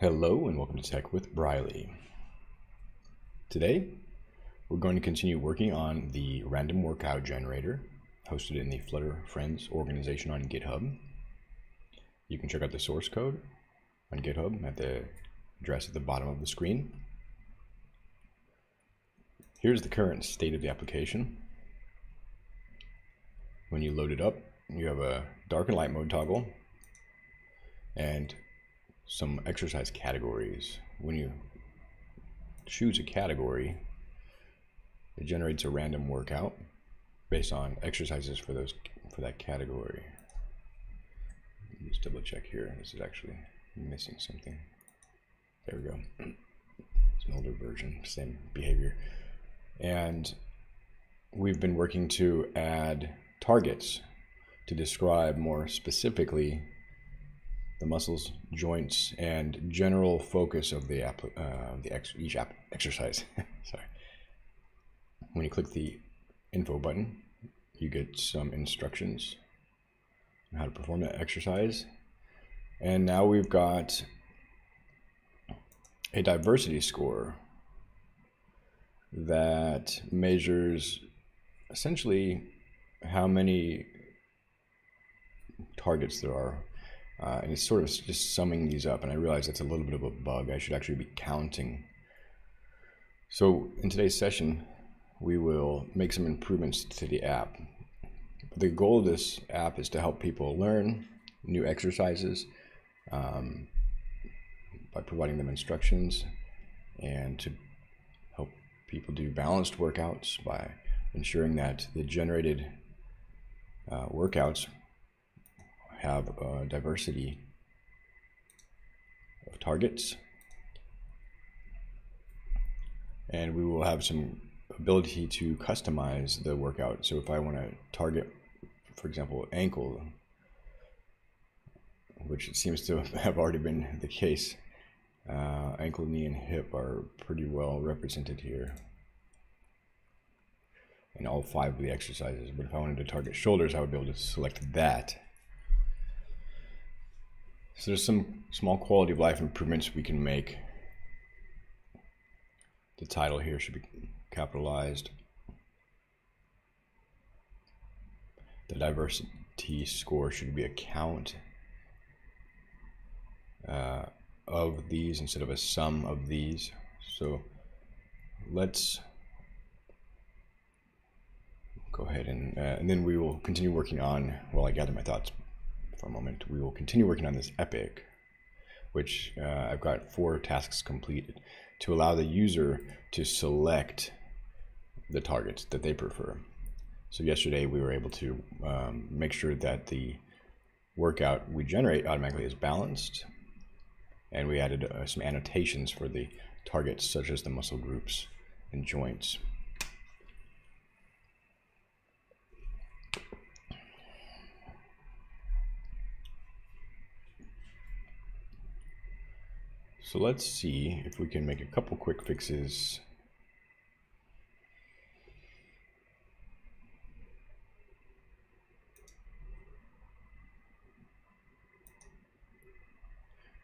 Hello and welcome to Tech with Briley. Today, we're going to continue working on the random workout generator hosted in the Flutter Friends organization on GitHub. You can check out the source code on GitHub at the address at the bottom of the screen. Here's the current state of the application. When you load it up, you have a dark and light mode toggle and some exercise categories. When you choose a category, it generates a random workout based on exercises for that category. Let's double check here. This is actually missing something. There we go. It's an older version, same behavior. And we've been working to add targets to describe more specifically the muscles, joints, and general focus of each exercise. Sorry. When you click the info button, you get some instructions on how to perform that exercise. And now we've got a diversity score that measures essentially how many targets there are. And it's sort of just summing these up, and I realize that's a little bit of a bug. I should actually be counting. So in today's session, we will make some improvements to the app. The goal of this app is to help people learn new exercises by providing them instructions, and to help people do balanced workouts by ensuring that the generated workouts have a diversity of targets, and we will have some ability to customize the workout. So if I want to target, for example, ankle, which it seems to have already been the case, ankle, knee, and hip are pretty well represented here in all 5 of the exercises. But if I wanted to target shoulders, I would be able to select that. So there's some small quality of life improvements we can make. The title here should be capitalized. The diversity score should be a count of these instead of a sum of these. So let's go ahead and then we will continue working on, while I gather my thoughts for a moment, we will continue working on this epic, which I've got 4 tasks completed to allow the user to select the targets that they prefer. So yesterday we were able to make sure that the workout we generate automatically is balanced, and we added some annotations for the targets such as the muscle groups and joints. So let's see if we can make a couple quick fixes.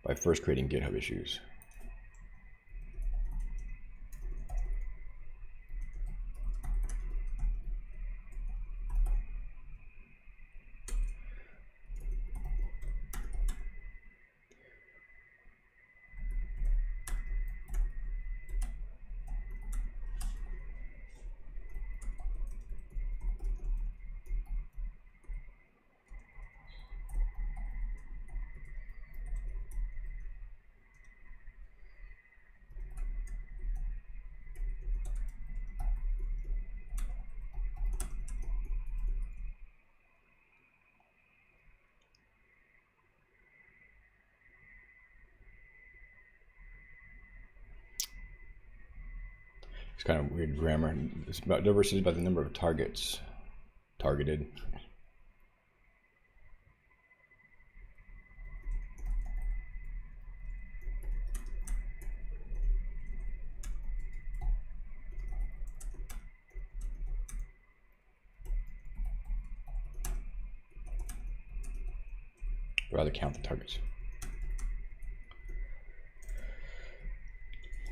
By first creating GitHub issues. It's kind of weird grammar. It's about diversity, about the number of targets targeted. Rather count the targets.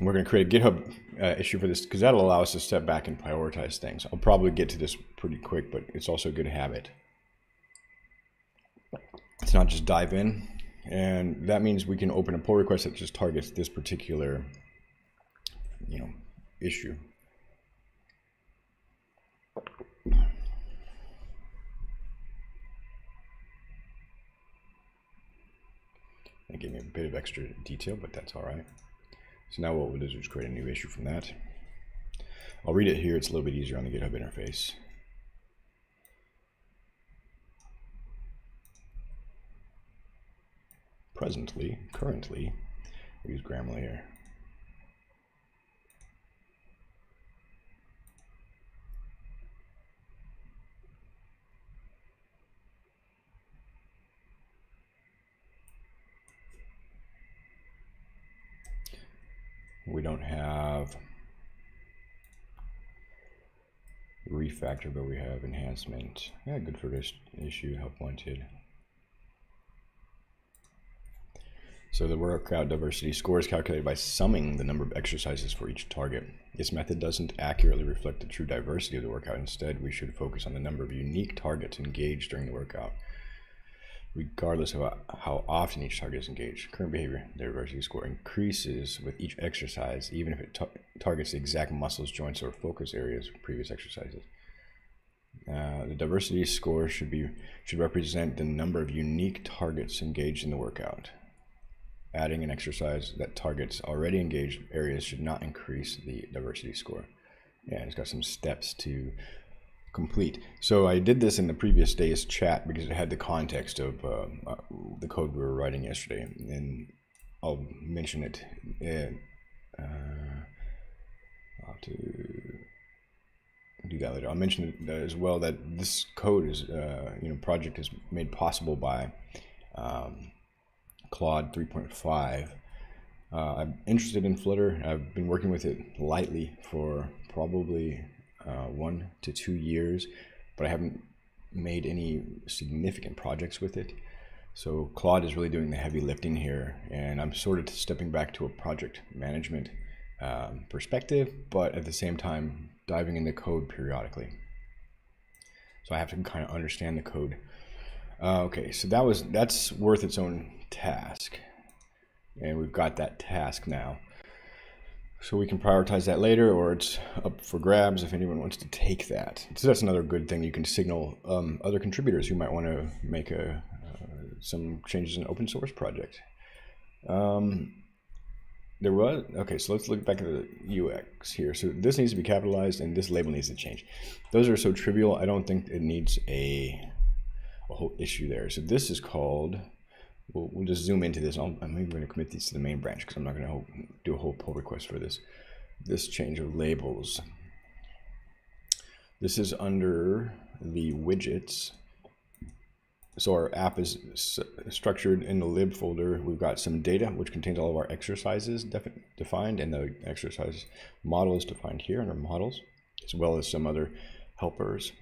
we're going to create a GitHub issue for this because that'll allow us to step back and prioritize things. I'll probably get to this pretty quick, but it's also a good habit. It's not just dive in, and that means we can open a pull request that just targets this particular, issue. That gave me a bit of extra detail, but that's all right. So now what we'll do is just create a new issue from that. I'll read it here. It's a little bit easier on the GitHub interface. Currently, we use Grammarly here. We don't have refactor, but we have enhancement. Yeah, good for this issue, help wanted. So the workout diversity score is calculated by summing the number of exercises for each target. This method doesn't accurately reflect the true diversity of the workout. Instead, we should focus on the number of unique targets engaged during the workout, regardless of how often each target is engaged. Current behavior diversity score increases with each exercise, even if it targets the exact muscles, joints, or focus areas of previous exercises. The diversity score should represent the number of unique targets engaged in the workout. Adding an exercise that targets already engaged areas should not increase the diversity score. Yeah, it's got some steps to complete. So I did this in the previous day's chat because it had the context of the code we were writing yesterday, and I'll mention it. I'll have to do that later. I'll mention it as well that this code is, project is made possible by Claude 3.5. I'm interested in Flutter. I've been working with it lightly for probably 1 to 2 years, but I haven't made any significant projects with it. So Claude is really doing the heavy lifting here, and I'm sort of stepping back to a project management perspective, but at the same time diving into code periodically. So I have to kind of understand the code. Okay, so that's worth its own task, and we've got that task now. So we can prioritize that later, or it's up for grabs if anyone wants to take that. So that's another good thing. You can signal other contributors who might want to make some changes in an open source project. Okay, so let's look back at the UX here. So this needs to be capitalized, and this label needs to change. Those are so trivial, I don't think it needs a whole issue there. So this is called, we'll just zoom into this. I'm even going to commit these to the main branch because I'm not going to do a whole pull request for this change of labels. This is under the widgets. So our app is structured in the lib folder. We've got some data, which contains all of our exercises defined, and the exercise model is defined here under models, as well as some other helpers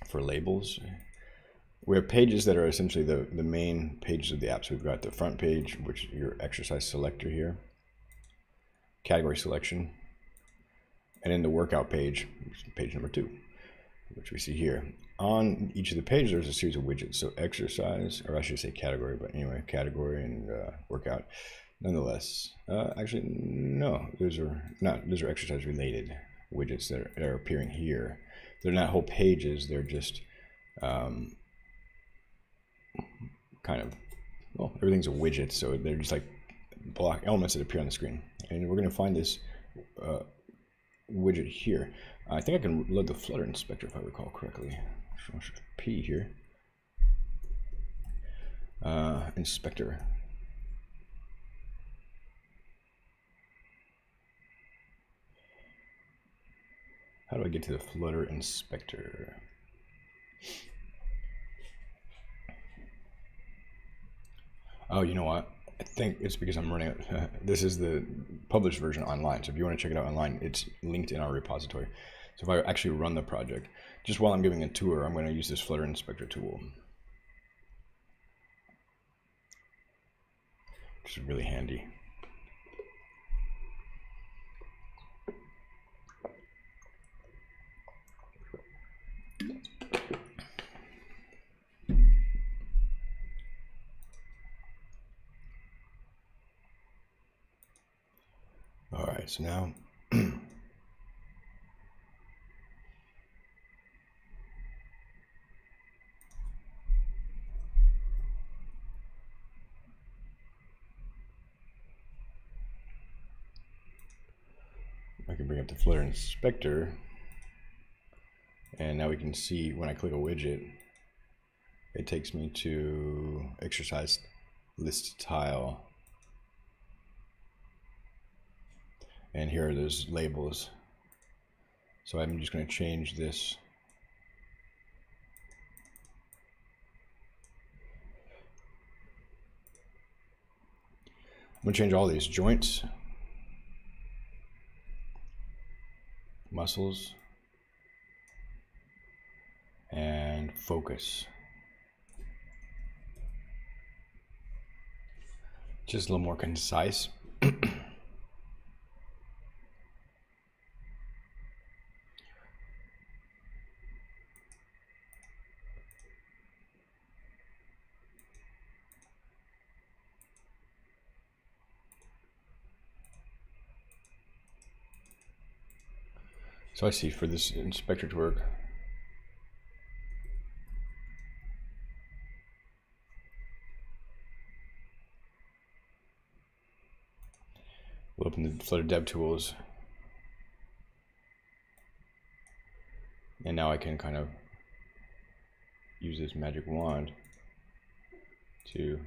for labels. We have pages that are essentially the main pages of the app. So we've got the front page, which is your exercise selector here, category selection, and then the workout page, which is page number 2, which we see here. On each of the pages, there's a series of widgets. So exercise, or I should say category, but anyway, category and workout. Nonetheless, actually, no, those are exercise related widgets that are appearing here. They're not whole pages, they're just kind of, well, everything's a widget, so they're just like block elements that appear on the screen. And we're going to find this widget here. I think I can load the Flutter inspector if I recall correctly. Shift P here. Inspector. How do I get to the Flutter inspector? Oh, you know what? I think it's because I'm running it. This is the published version online. So if you want to check it out online, it's linked in our repository. So if I actually run the project, just while I'm giving a tour, I'm going to use this Flutter inspector tool, which is really handy. so now I can bring up the Flutter inspector, and now we can see when I click a widget, it takes me to exercise list tile. And here are those labels. So I'm just going to change this. I'm going to change all these joints, muscles, and focus. Just a little more concise. So I see for this inspector to work, we'll open the Flutter Dev Tools, and now I can kind of use this magic wand to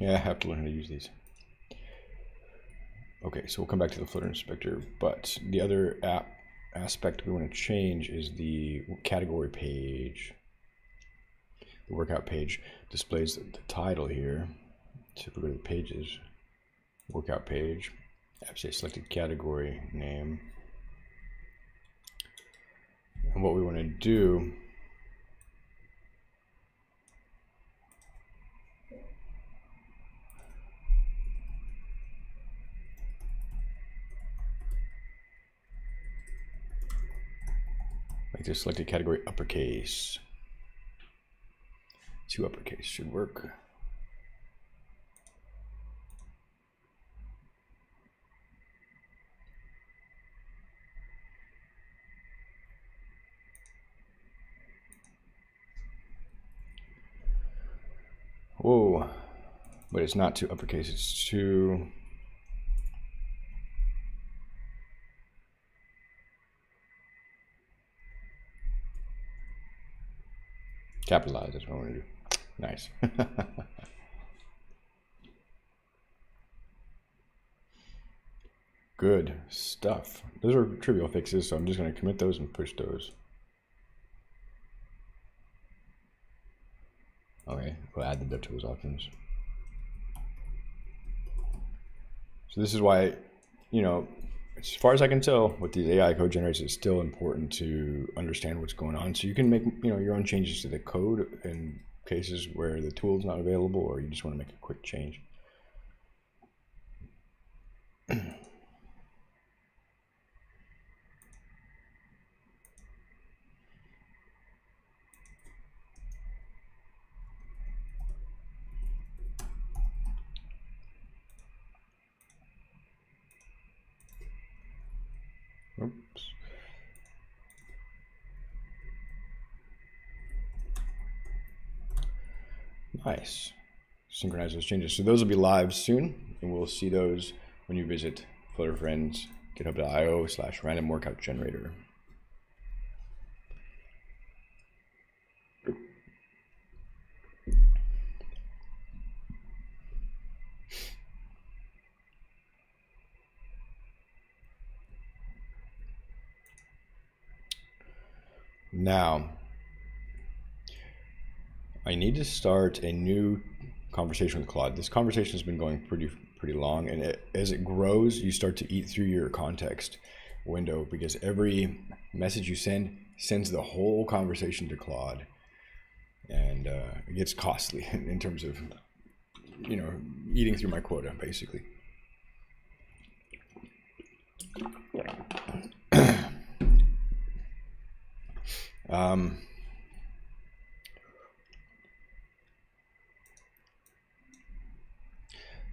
yeah, I have to learn how to use these. Okay, so we'll come back to the Flutter inspector, but the other aspect we want to change is the category page. The workout page displays the title here. So if we go to the pages, workout page, I have to say selected category name. And what we want to do make this selected category uppercase. 2 uppercase should work. Whoa, but it's not 2 uppercase, it's 2. Capitalize, that's what I want to do. Nice. Good stuff. Those are trivial fixes, so I'm just going to commit those and push those. Okay, we'll add the DevTools options. So this is why, you know, as far as I can tell, what these AI code generates, it's still important to understand what's going on. So you can make, you know, your own changes to the code in cases where the tool is not available, or you just want to make a quick change. Oops. Nice. Synchronize those changes. So those will be live soon, and we'll see those when you visit Flutter Friends, github.io/random workout generator. Now, I need to start a new conversation with Claude. This conversation has been going pretty long, and as it grows, you start to eat through your context window, because every message you sends the whole conversation to Claude, and it gets costly in terms of, you know, eating through my quota, basically.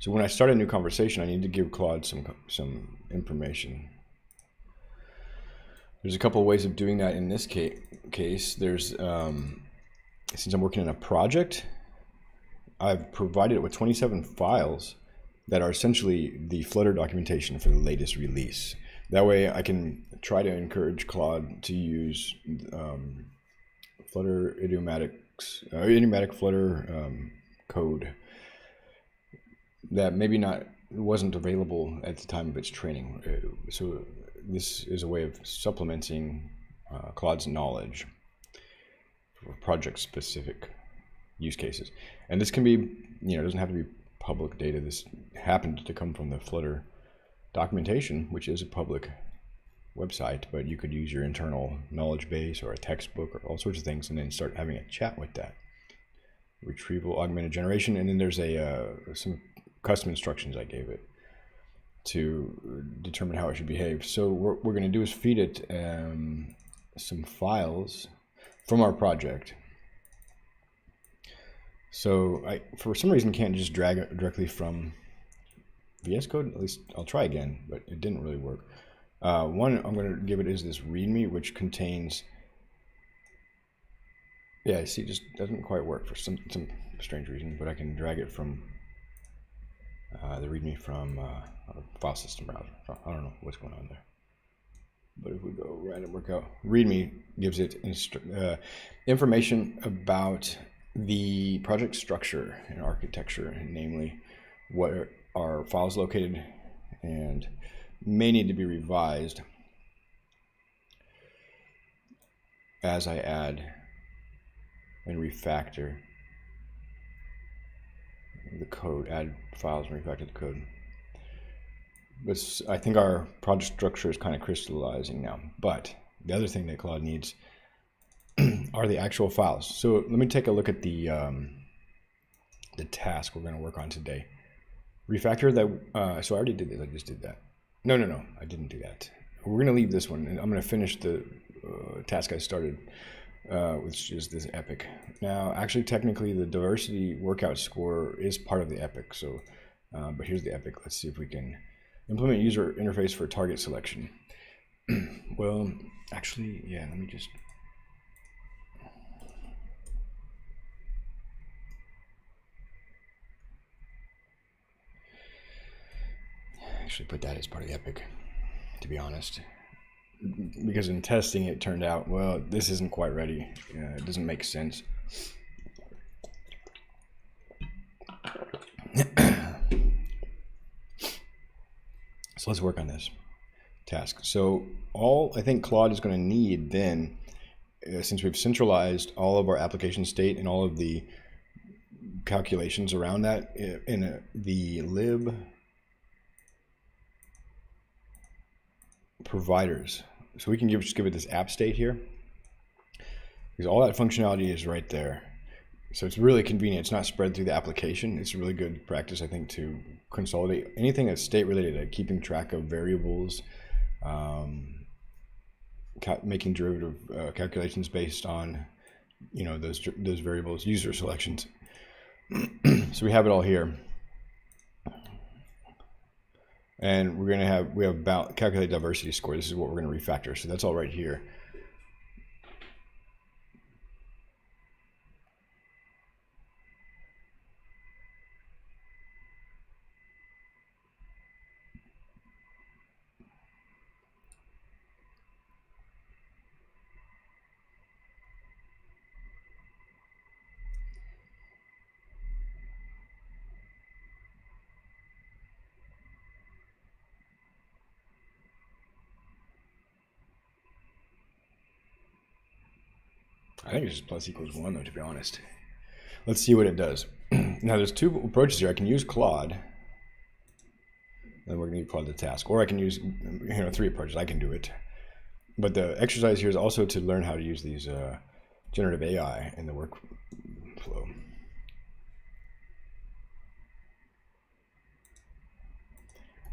So when I start a new conversation, I need to give Claude some information. There's a couple of ways of doing that in this case. There's, since I'm working in a project, I've provided it with 27 files that are essentially the Flutter documentation for the latest release. That way I can try to encourage Claude to use Flutter idiomatic Flutter code that maybe wasn't available at the time of its training. So this is a way of supplementing Claude's knowledge for project-specific use cases. And this can be, it doesn't have to be public data. This happened to come from the Flutter documentation, which is a public website, but you could use your internal knowledge base or a textbook or all sorts of things and then start having a chat with that. Retrieval, augmented generation, and then there's some custom instructions I gave it to determine how it should behave. So what we're going to do is feed it some files from our project. So I, for some reason, can't just drag it directly from VS Code. At least I'll try again, but it didn't really work. One I'm going to give it is this README, which contains, yeah, see, it just doesn't quite work for some strange reason, but I can drag it from the README from file system browser. I don't know what's going on there. But if we go random workout, README gives it information about the project structure and architecture, namely where are files located and may need to be revised as I add and refactor the code, add files and refactor the code. But I think our project structure is kind of crystallizing now. But the other thing that Claude needs are the actual files. So let me take a look at the task we're going to work on today. Refactor that. So I already did this. I just did that. No, I didn't do that. We're going to leave this one, and I'm going to finish the task I started, which is this epic. Now, actually, technically, the diversity workout score is part of the epic. So, but here's the epic. Let's see if we can implement user interface for target selection. Well, actually, yeah. Let me just. Actually put that as part of the epic, to be honest, because in testing it turned out, well, this isn't quite ready. It doesn't make sense. So let's work on this task. So all I think Claude is going to need then, since we've centralized all of our application state and all of the calculations around that in the lib providers, so we can just give it this app state here, because all that functionality is right there. So it's really convenient. It's not spread through the application. It's a really good practice, I think, to consolidate anything that's state related, like keeping track of variables, making derivative calculations based on, those variables, user selections. So we have it all here. And we have about calculate diversity score. This is what we're going to refactor. So that's all right here. I think it's just plus equals 1, though, to be honest. Let's see what it does. Now, there's two approaches here. I can use Claude. Then we're going to use Claude the task. Or I can use, 3 approaches. I can do it. But the exercise here is also to learn how to use these generative AI in the workflow. So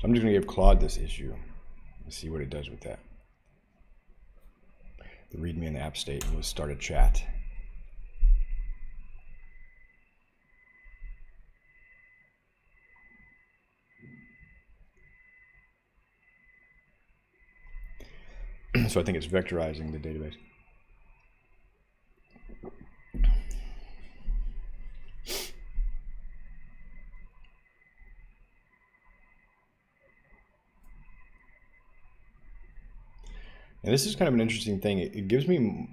I'm just going to give Claude this issue. Let's see what it does with that. The README in the app state, and we'll start a chat. So I think it's vectorizing the database. And this is kind of an interesting thing. It gives me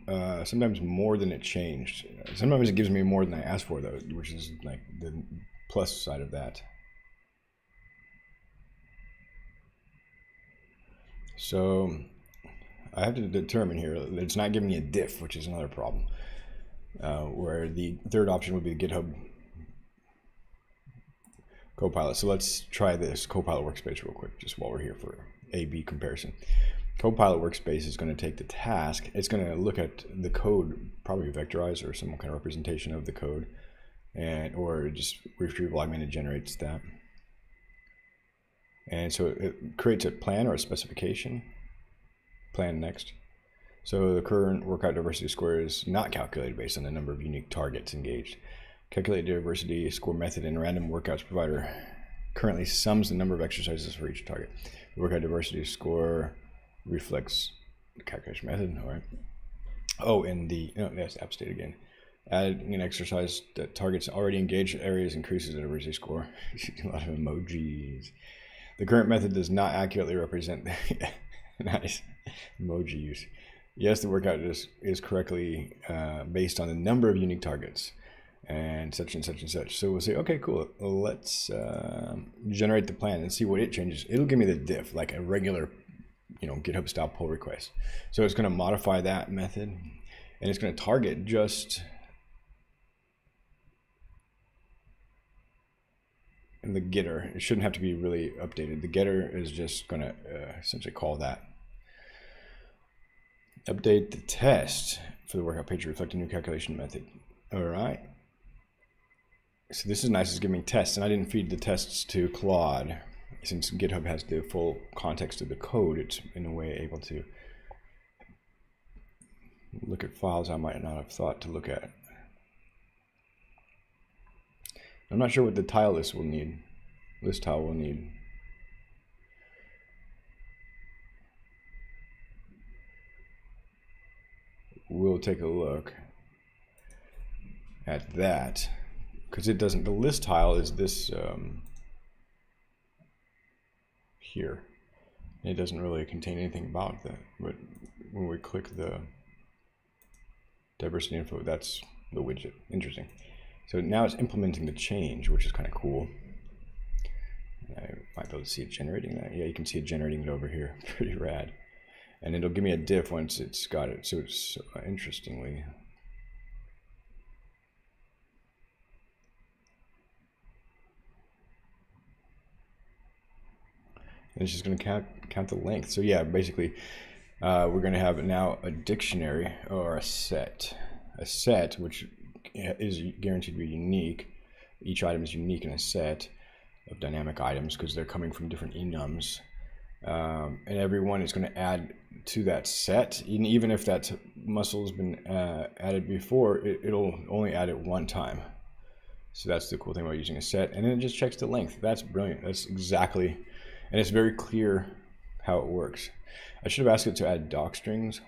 sometimes more than it changed. Sometimes it gives me more than I asked for, though, which is like the plus side of that. So I have to determine here that it's not giving me a diff, which is another problem. Where the third option would be GitHub Copilot. So let's try this Copilot workspace real quick, just while we're here for A/B comparison. Copilot workspace is going to take the task. It's going to look at the code, probably vectorized or some kind of representation of the code, and or just retrieval augmented generates that. And so it creates a plan or a specification. Plan next. So the current workout diversity score is not calculated based on the number of unique targets engaged. Calculate diversity score method in random workouts provider currently sums the number of exercises for each target. The workout diversity score reflects the calculation method. All right. Oh, and the that's app state again. Adding an exercise that targets already engaged areas increases the diversity score. A lot of emojis. The current method does not accurately represent nice emoji use. Yes, the workout is correctly based on the number of unique targets and such and such and such. So we'll say, okay, cool. Let's generate the plan and see what it changes. It'll give me the diff, like a regular, GitHub style pull request. So it's going to modify that method, and it's going to target just the getter. It shouldn't have to be really updated. The getter is just going to essentially call that. Update the test for the workout page to reflect a new calculation method. All right. So this is nice. It's giving me tests, and I didn't feed the tests to Claude. Since GitHub has the full context of the code, it's in a way able to look at files I might not have thought to look at. I'm not sure what the tile list will need. List tile will need. We'll take a look at that, because it doesn't. The list tile is this here. It doesn't really contain anything about that. But when we click the diversity info, that's the widget. Interesting. So now it's implementing the change, which is kind of cool. I might be able to see it generating that. Yeah, you can see it generating it over here. Pretty rad. And it'll give me a diff once it's got it. So it's interestingly. And it's just going to count the length. So yeah, basically, we're going to have now a dictionary or a set. A set, which is guaranteed to be unique. Each item is unique in a set of dynamic items because they're coming from different enums. And everyone is going to add to that set. Even if that muscle has been added before, it'll only add it one time. So that's the cool thing about using a set. And then it just checks the length. That's brilliant. That's exactly, and it's very clear how it works. I should have asked it to add doc strings.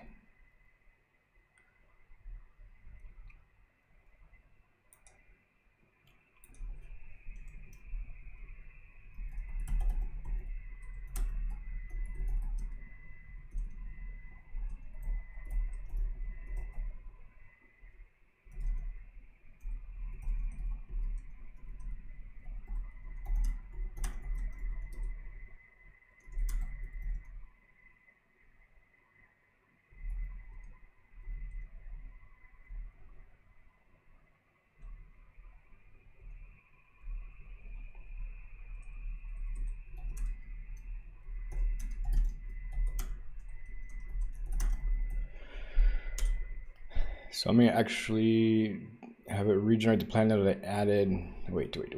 So I'm going to actually have it regenerate the plan that I added. Wait. Let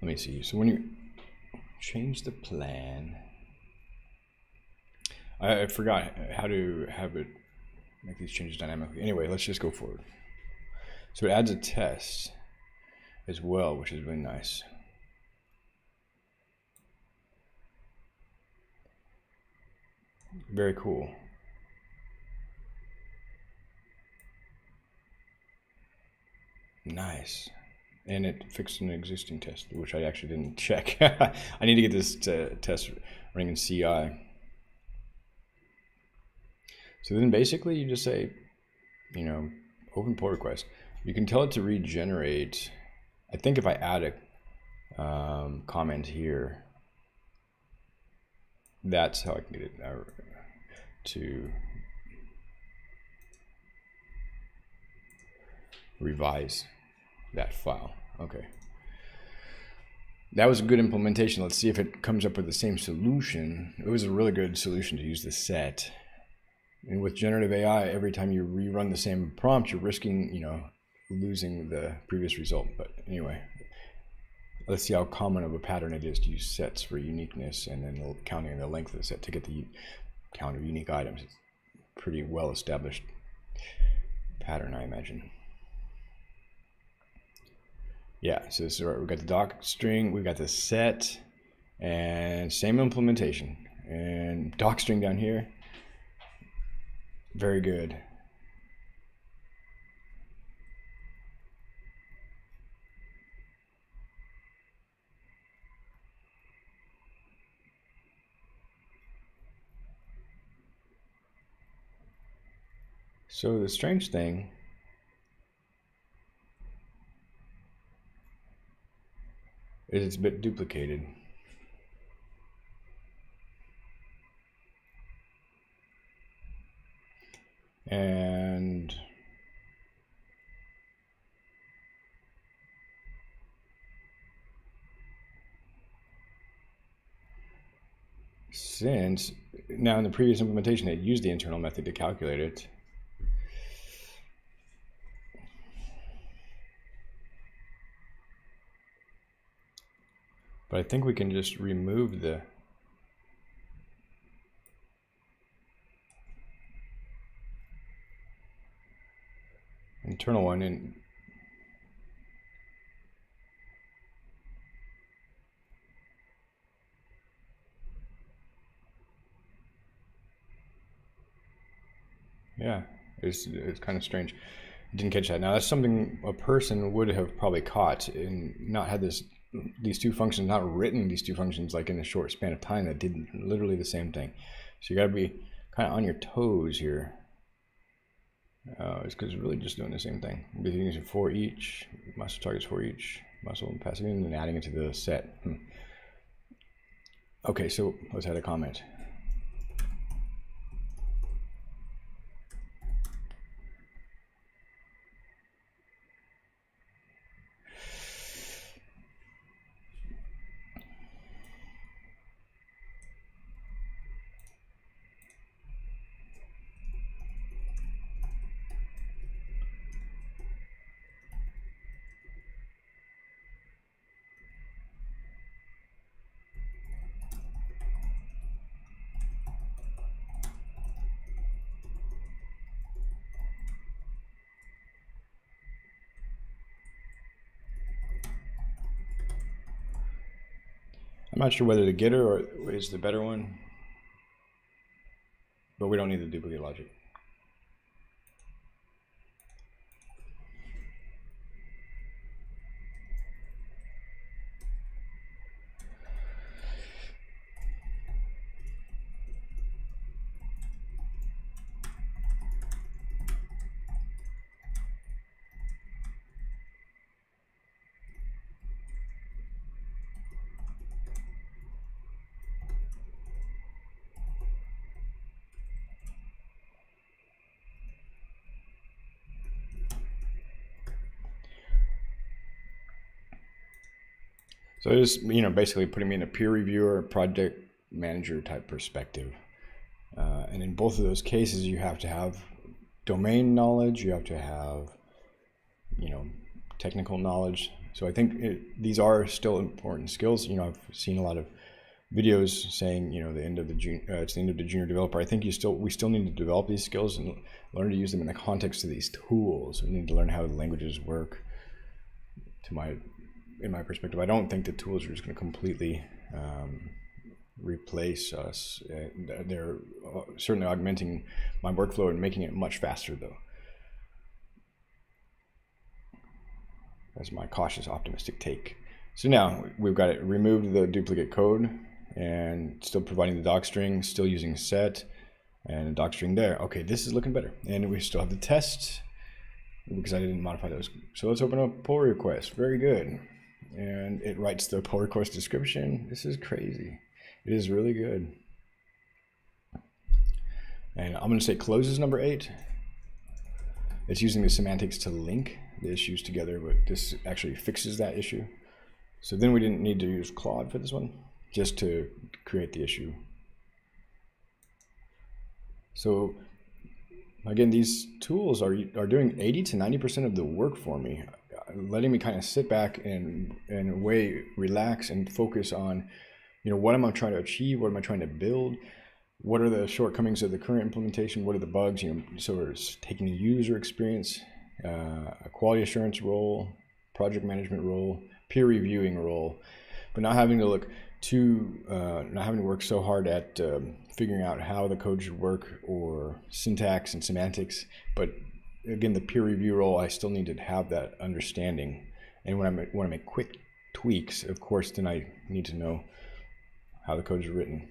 me see. So when you change the plan, I forgot how to have it make these changes dynamically. Anyway, let's just go forward. So it adds a test as well, which is really nice. Very cool. Nice. And it fixed an existing test, which I actually didn't check. I need to get this test running in CI. So then basically you just say, you know, open pull request. You can tell it to regenerate. I think if I add a comment here, that's how I can get it to revise that file. Okay. That was a good implementation. Let's see if it comes up with the same solution. It was a really good solution to use the set. And with generative AI, every time you rerun the same prompt, you're risking, you know, losing the previous result. But anyway, let's see how common of a pattern it is to use sets for uniqueness and then counting the length of the set to get the count of unique items. It's a pretty well established pattern, I imagine. Yeah, so this is right. We've got the doc string, we've got the set, and same implementation. And doc string down here. Very good. So the strange thing is it's a bit duplicated. And since now in the previous implementation it used the internal method to calculate it, but I think we can just remove the internal one and yeah, it's kind of strange. I didn't catch that. Now that's something a person would have probably caught and not had these two functions, not written these two functions like in a short span of time that did literally the same thing. So you got to be kind of on your toes here. It's because it's really just doing the same thing. We'll be using for each, muscle targets for each, muscle and passing in and adding it to the set. Okay, so let's add a comment. I'm not sure whether the getter is the better one, but we don't need the duplicate logic. So it is, you know, basically putting me in a peer reviewer, project manager type perspective. And in both of those cases, you have to have domain knowledge, you have to have, you know, technical knowledge. So I think these are still important skills. You know, I've seen a lot of videos saying, you know, the end of the it's the end of the junior developer. I think we still need to develop these skills and learn to use them in the context of these tools. We need to learn how the languages work. In my perspective, I don't think the tools are just going to completely replace us. They're certainly augmenting my workflow and making it much faster, though. That's my cautious, optimistic take. So now we've got it removed the duplicate code and still providing the doc string, still using set and a doc string there. Okay, this is looking better. And we still have the tests because I didn't modify those. So let's open up pull request. Very good. And it writes the pull request description. This is crazy. It is really good. And I'm going to say closes number 8. It's using the semantics to link the issues together, but this actually fixes that issue. So then we didn't need to use Claude for this one, just to create the issue. So again, these tools are doing 80 to 90% of the work for me, letting me kind of sit back and in a way relax and focus on, you know, what am I trying to achieve? What am I trying to build? What are the shortcomings of the current implementation? What are the bugs? You know, so it's taking a user experience, a quality assurance role, project management role, peer reviewing role, but not having to work so hard at figuring out how the code should work or syntax and semantics. But again, the peer review role, I still need to have that understanding. And when I want to make quick tweaks, of course, then I need to know how the code is written.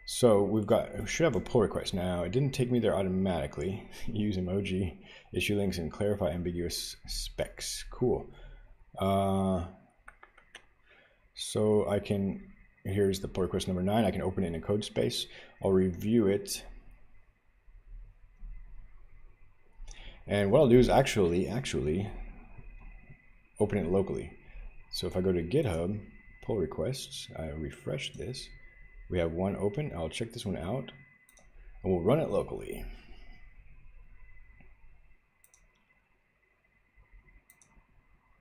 So we should have a pull request now. It didn't take me there automatically. Use emoji, issue links, and clarify ambiguous specs. Cool. So I can, here's the pull request number 9. I can open it in a code space. I'll review it. And what I'll do is actually open it locally. So if I go to GitHub, pull requests, I refresh this. We have one open. I'll check this one out and we'll run it locally.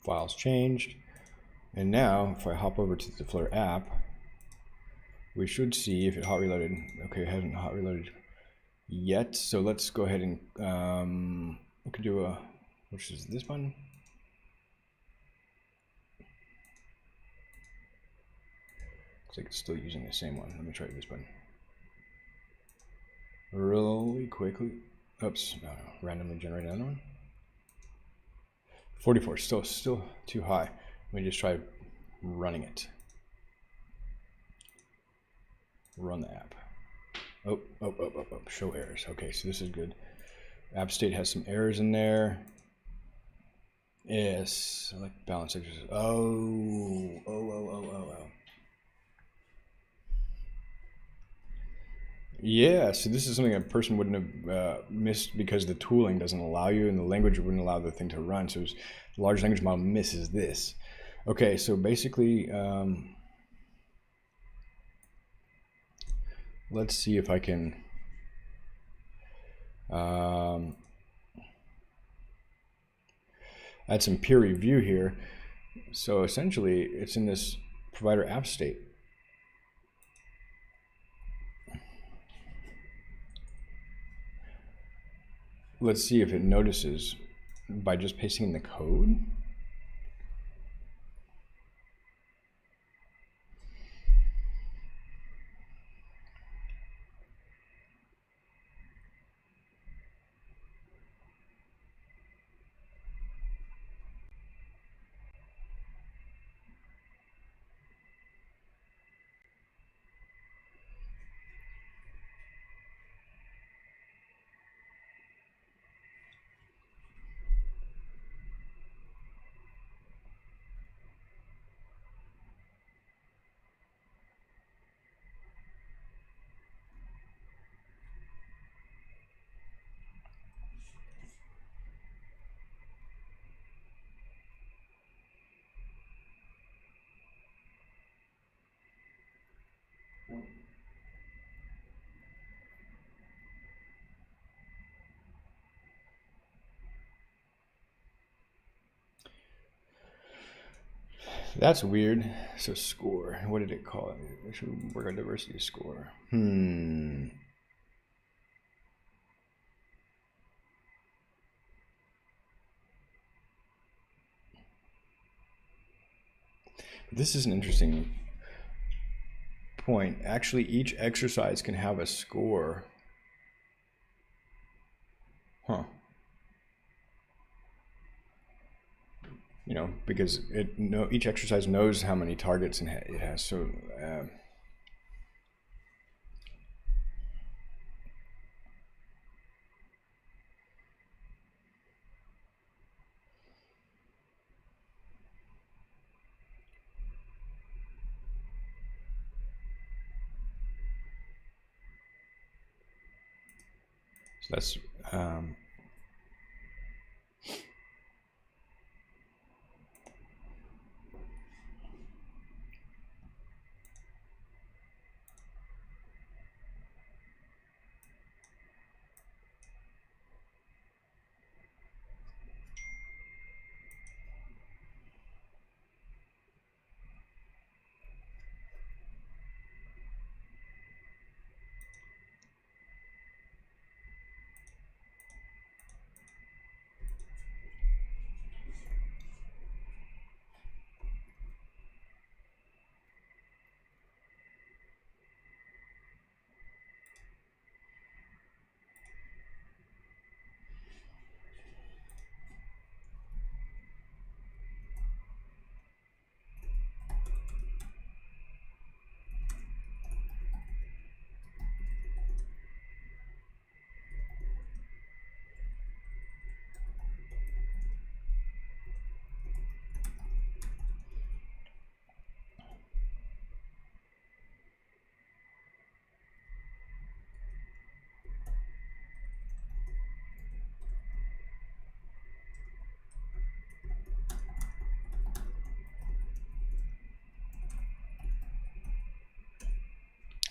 Files changed. And now if I hop over to the Flutter app, we should see if it hot reloaded. Okay, it hasn't hot reloaded yet. So let's go ahead and we could do which is this button. Looks like it's still using the same one. Let me try this button. Really quickly. Oops, no, randomly generate another one. 44, still too high. Let me just try running it. Run the app. Oh, show errors. Okay, so this is good. App state has some errors in there. Yes, I like balance exercise. Oh. Yeah, so this is something a person wouldn't have missed because the tooling doesn't allow you and the language wouldn't allow the thing to run. So the large language model misses this. Okay, so basically, let's see if I can add some peer review here. So essentially, it's in this provider app state. Let's see if it notices by just pasting in the code. That's weird. So score, what did it call it? We should work on diversity score. This is an interesting point. Actually, each exercise can have a score. Huh. You know, because each exercise knows how many targets it has. So that's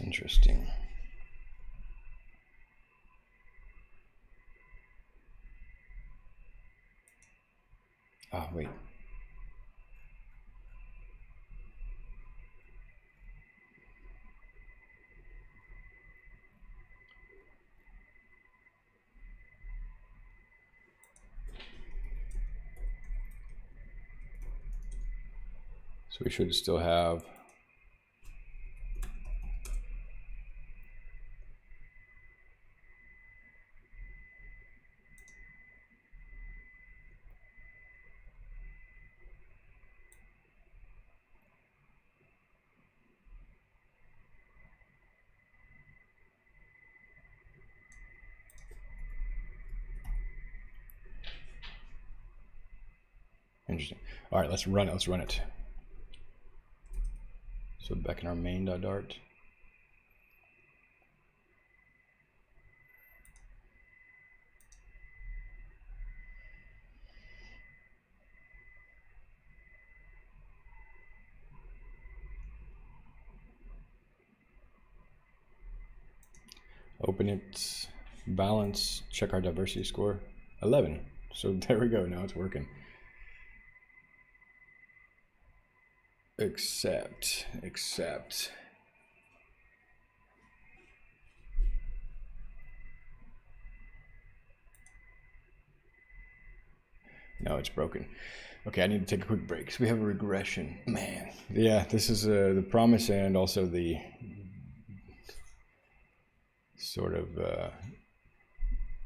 interesting. Oh, wait. So we should still have interesting. All right, let's run it. Let's run it. So back in our main.dart. Open it, balance, check our diversity score, 11. So there we go, now it's working. Accept. No, it's broken. Okay, I need to take a quick break. So we have a regression. Man, yeah, this is the promise and also the sort of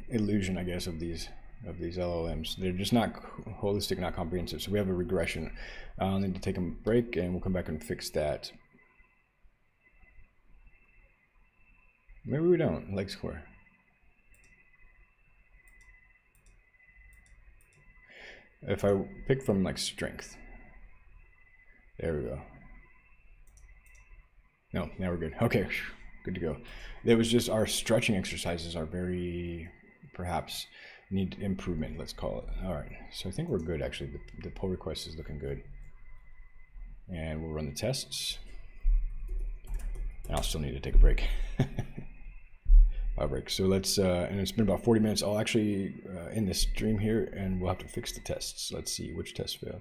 illusion, I guess, of these LLMs. They're just not holistic, not comprehensive. So we have a regression. I'll need to take a break and we'll come back and fix that. Maybe we don't, like square. If I pick from like strength, there we go. No, now we're good. Okay, good to go. It was just our stretching exercises are very, perhaps, need improvement, let's call it. All right, so I think we're good actually. The pull request is looking good. And we'll run the tests. And I'll still need to take a break. Break. So let's, and it's been about 40 minutes. I'll actually end this stream here and we'll have to fix the tests. Let's see which test failed.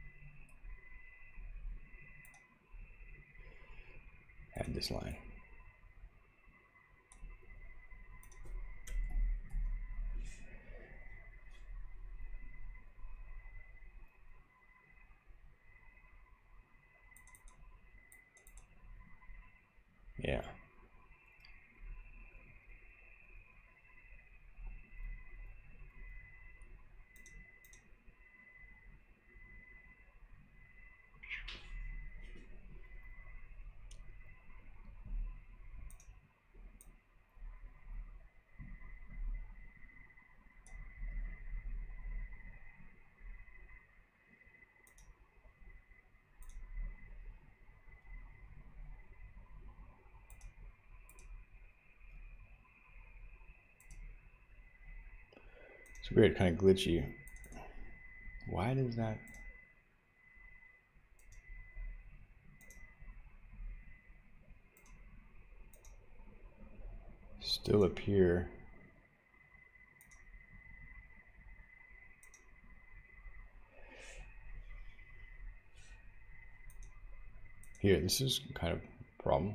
this line. Yeah. It's weird, kind of glitchy. Why does that? Still appear? Here, this is kind of a problem.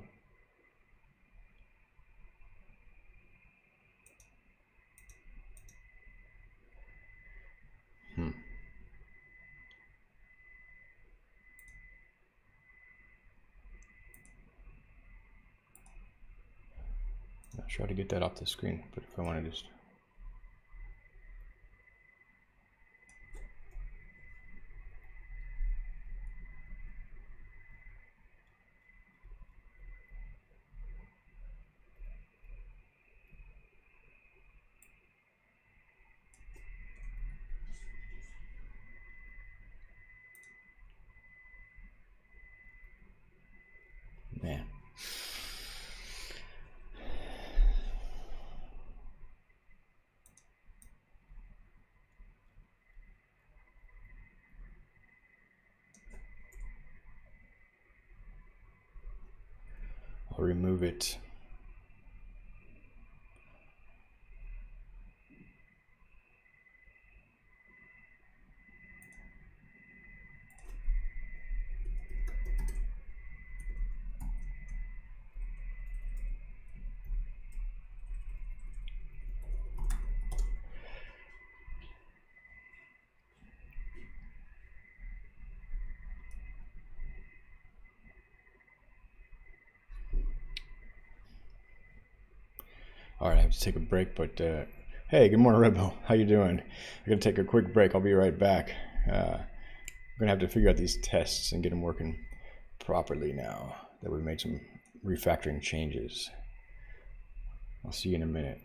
Not sure how to get that off the screen, but if I want to just man. I'll remove it. All right, I have to take a break, but hey, good morning, Rebel. How you doing? I'm gonna take a quick break. I'll be right back. I'm gonna have to figure out these tests and get them working properly now that we've made some refactoring changes. I'll see you in a minute.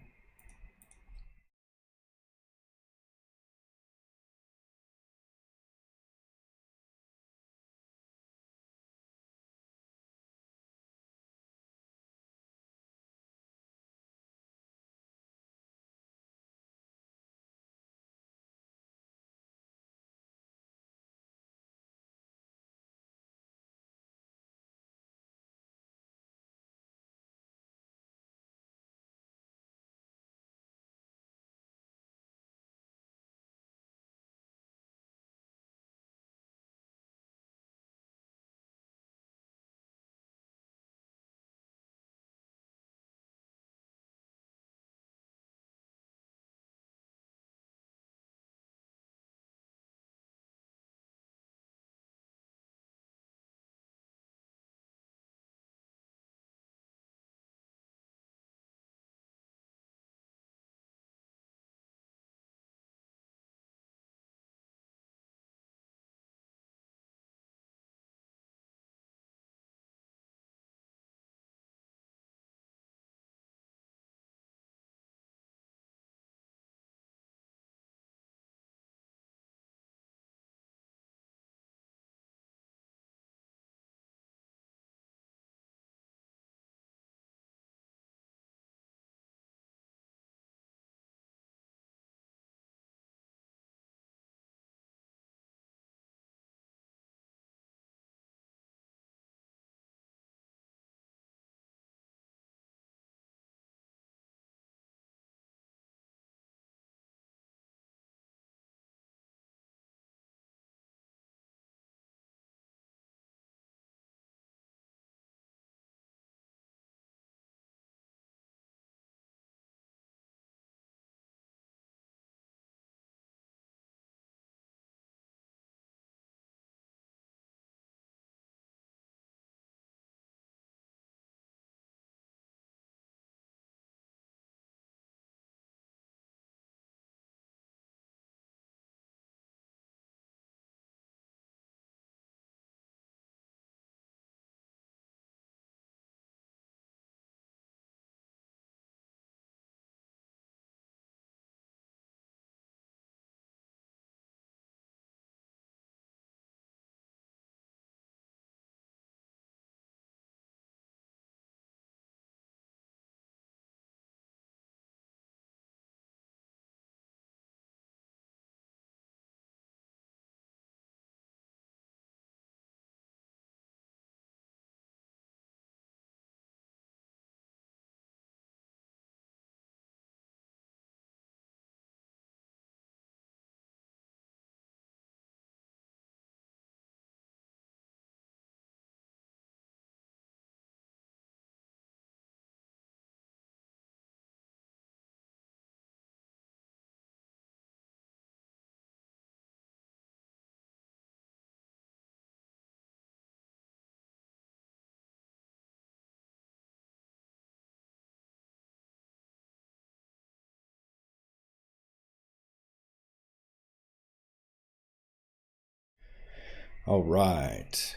All right.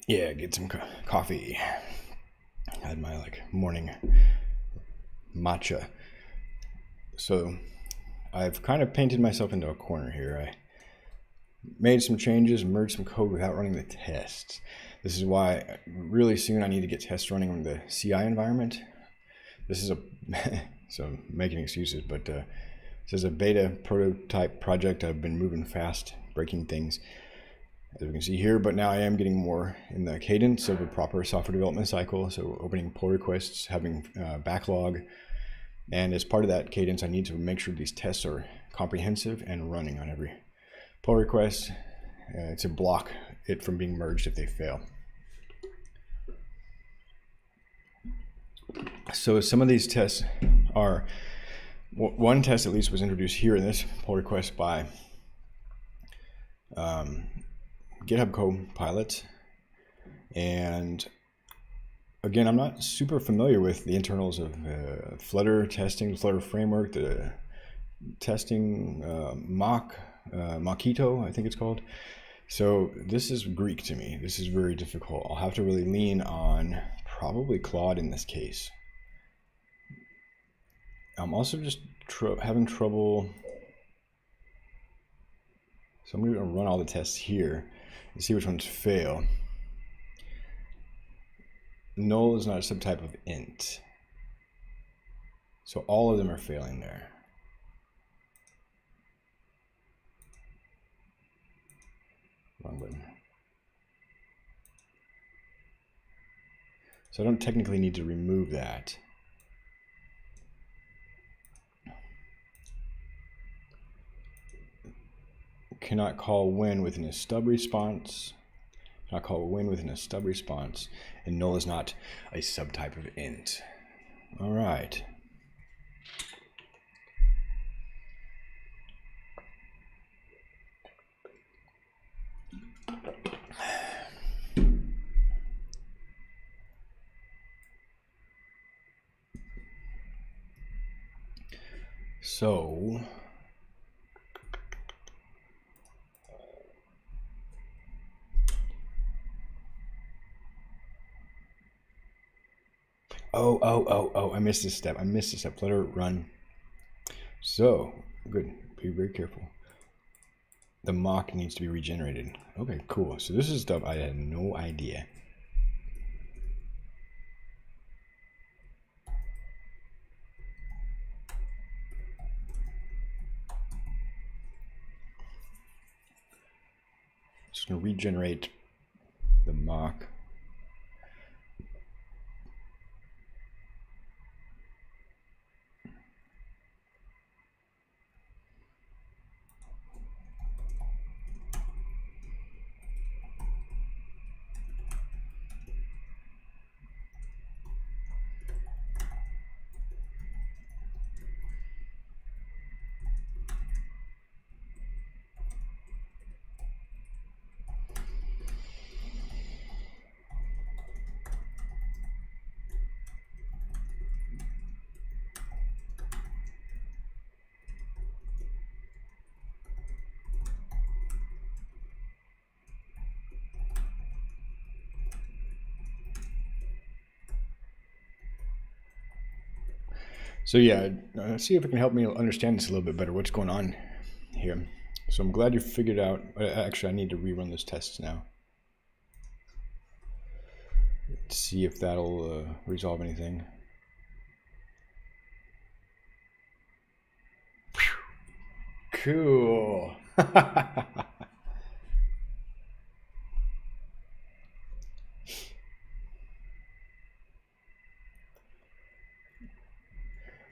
Yeah, get some coffee. I had my morning matcha. So I've kind of painted myself into a corner here. I made some changes, merged some code without running the tests. This is why really soon I need to get tests running on the CI environment. This is a, so I'm making excuses, but this is a beta prototype project. I've been moving fast, breaking things, as we can see here, but now I am getting more in the cadence of a proper software development cycle. So opening pull requests, having backlog, and as part of that cadence, I need to make sure these tests are comprehensive and running on every pull request to block it from being merged if they fail. So some of these tests are, one test at least was introduced here in this pull request by GitHub Copilot. And again, I'm not super familiar with the internals of Flutter testing, the Flutter framework, the testing Mockito, I think it's called. So this is Greek to me. This is very difficult. I'll have to really lean on probably Claude in this case. I'm also just having trouble. So I'm going to run all the tests here and see which ones fail. Null is not a subtype of int. So all of them are failing there. Wrong button. So I don't technically need to remove that. Cannot call when within a stub response. Cannot call when within a stub response. And null is not a subtype of int. All right. So oh, I missed this step. Flutter run. So good. Be very careful. The mock needs to be regenerated. Okay, cool. So this is stuff I had no idea. Just gonna regenerate the mock. So yeah, see if it can help me understand this a little bit better, what's going on here. So I'm glad you figured out, actually I need to rerun this test now. Let's see if that'll resolve anything. Cool.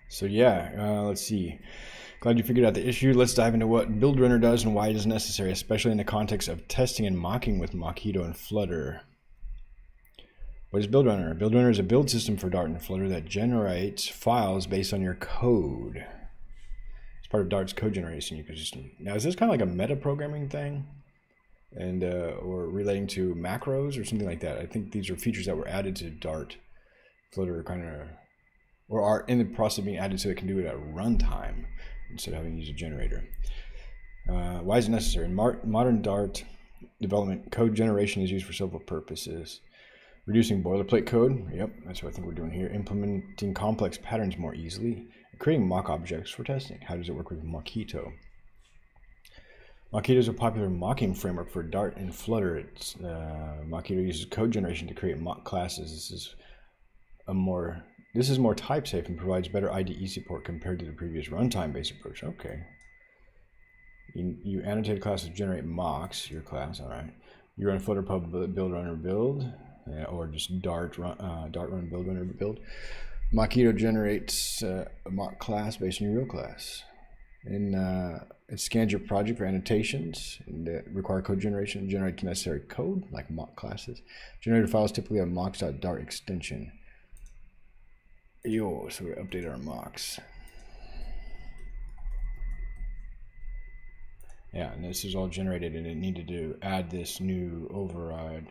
So yeah, let's see. Glad you figured out the issue. Let's dive into what build runner does and why it is necessary, especially in the context of testing and mocking with Mockito and Flutter. What is build runner? Build runner is a build system for Dart and Flutter that generates files based on your code. It's part of Dart's code generation ecosystem. Now, is this kind of like a meta programming thing, and or relating to macros or something like that? I think these are features that were added to Dart. Flutter kind of, or are in the process of being added so it can do it at runtime instead of having to use a generator. Why is it necessary? In modern Dart, development. Code generation is used for several purposes. Reducing boilerplate code. Yep, that's what I think we're doing here. Implementing complex patterns more easily. Creating mock objects for testing. How does it work with Mockito? Mockito is a popular mocking framework for Dart and Flutter. Mockito uses code generation to create mock classes. This is more type safe and provides better IDE support compared to the previous runtime-based approach. Okay. You annotate classes to generate mocks, your class, all right. You run Flutter pub build runner build, or just Dart run build runner build. Mockito generates a mock class based on your real class. It scans your project for annotations and require code generation and generate necessary code like mock classes. Generated files typically have mocks.dart extension. So we update our mocks. Yeah, and this is all generated, and it needed to add this new override.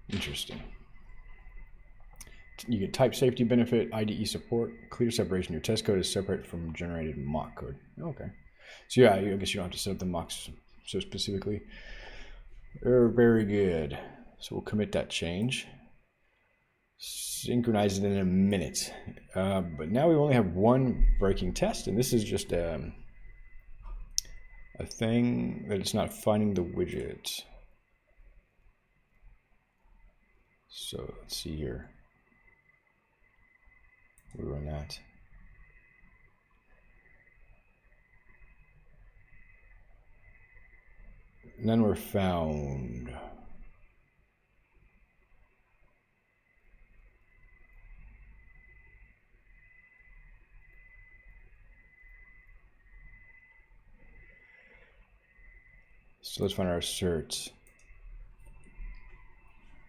Interesting. You get type safety benefit, IDE support, clear separation. Your test code is separate from generated mock code. Okay. So yeah, I guess you don't have to set up the mocks so specifically. Very good. So we'll commit that change. Synchronize it in a minute. But now we only have one breaking test, and this is just a thing that it's not finding the widget. So let's see here. We run that. None were found. So let's find our asserts.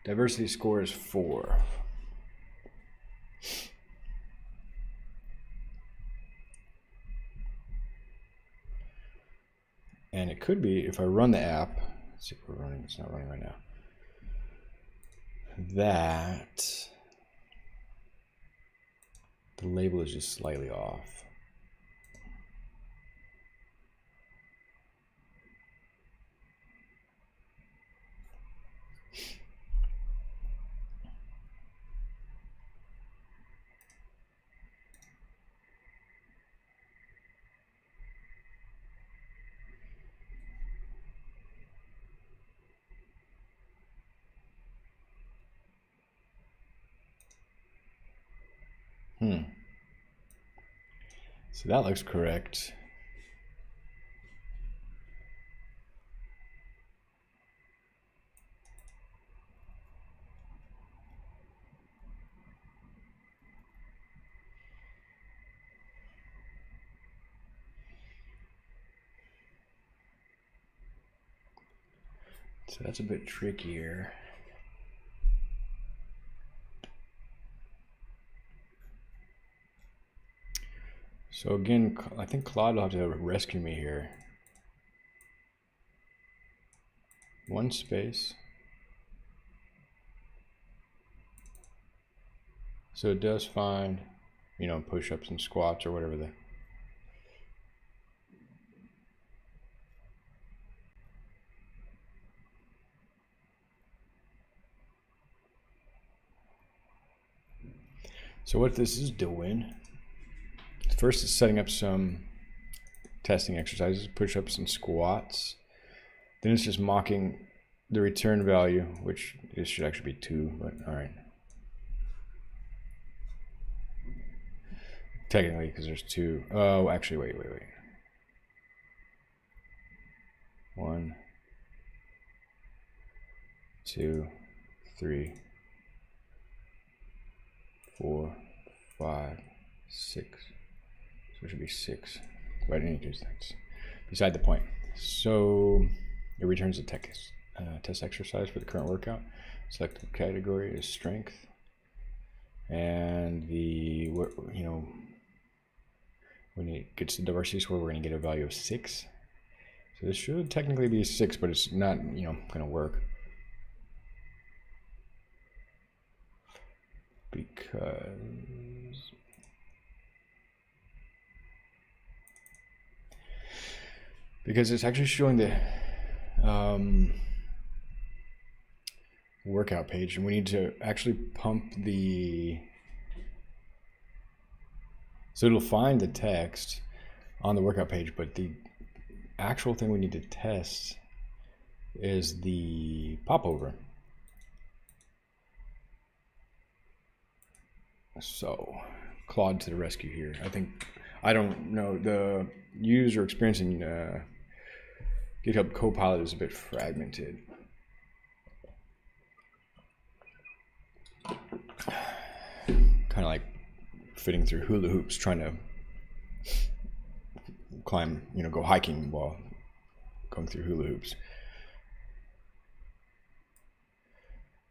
Diversity score is 4. And it could be, if I run the app, let's see if we're running, it's not running right now, that the label is just slightly off. So that looks correct. So that's a bit trickier. So again, I think Claude will have to rescue me here. One space. So it does find, push-ups and squats or whatever the. So what this is doing, first it's setting up some testing exercises, push-ups and squats. Then it's just mocking the return value, which this should actually be 2, but all right. Technically, because there's 2. Oh, actually, wait. 1, 2, 3, 4, 5, 6. So it should be 6. But I need to do that. Beside the point. So it returns a test exercise for the current workout. Select the category as strength. And when it gets the diversity score, we're going to get a value of 6. So this should technically be 6, but it's not, going to work. because it's actually showing the workout page, and we need to actually pump the, so it'll find the text on the workout page, but the actual thing we need to test is the popover. So Claude to the rescue here. I don't know, the user experience in GitHub Copilot is a bit fragmented. Kind of like fitting through hula hoops, trying to climb, go hiking while going through hula hoops.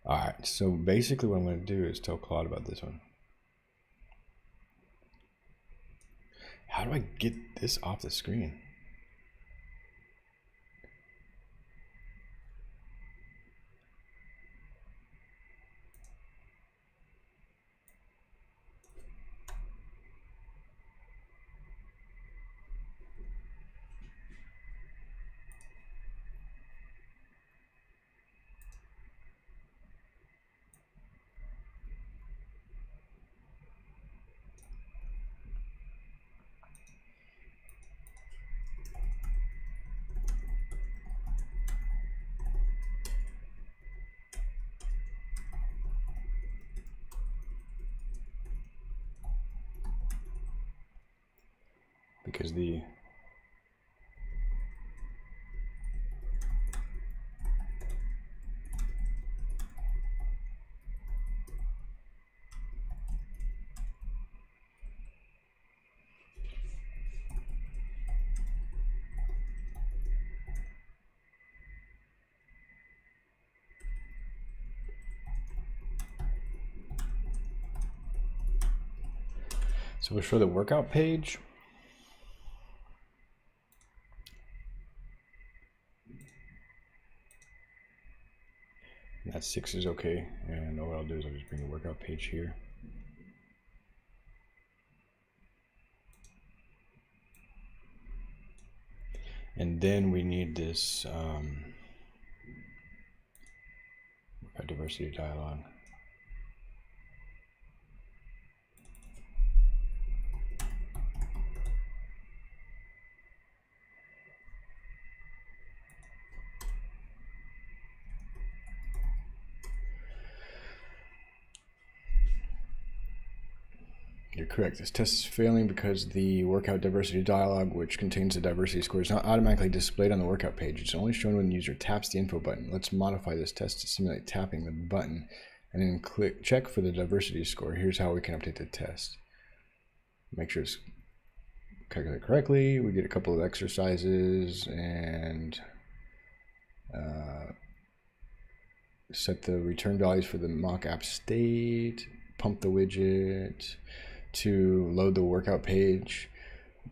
All right, so basically what I'm going to do is tell Claude about this one. How do I get this off the screen? Because so we'll show the workout page. That 6 is okay, and what I'll do is I'll just bring the workout page here. And then we need this workout diversity dialog. You're correct. This test is failing because the workout diversity dialog, which contains the diversity score, is not automatically displayed on the workout page. It's only shown when the user taps the info button. Let's modify this test to simulate tapping the button and then check for the diversity score. Here's how we can update the test. Make sure it's calculated correctly. We get a couple of exercises and set the return values for the mock app state, pump the widget to load the workout page.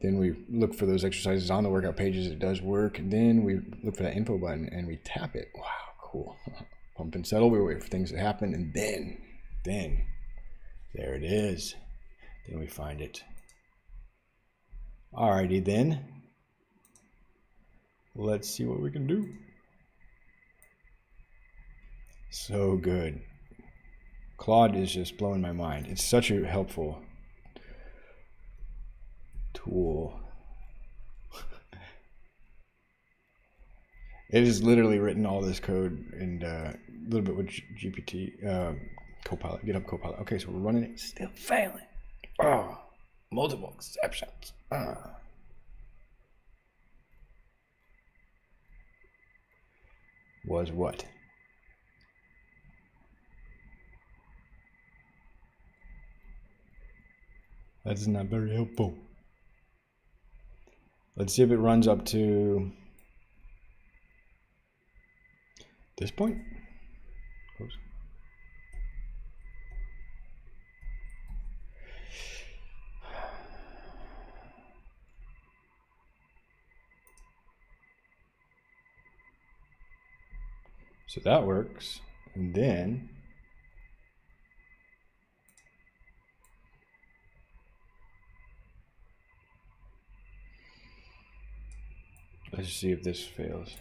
Then we look for those exercises on the workout pages. It does work. And then we look for that info button and we tap it. Wow, cool. Pump and settle. We wait for things to happen, and then there it is. Then we find it. Alrighty then. Let's see what we can do. So good. Claude is just blowing my mind. It's such a helpful tool. It has literally written all this code and a little bit with GPT, Copilot, GitHub Copilot. Okay, so we're running it, still failing. Oh, multiple exceptions. Was what? That's not very helpful. Let's see if it runs up to this point. Oops. So that works. And then Let's see if this fails.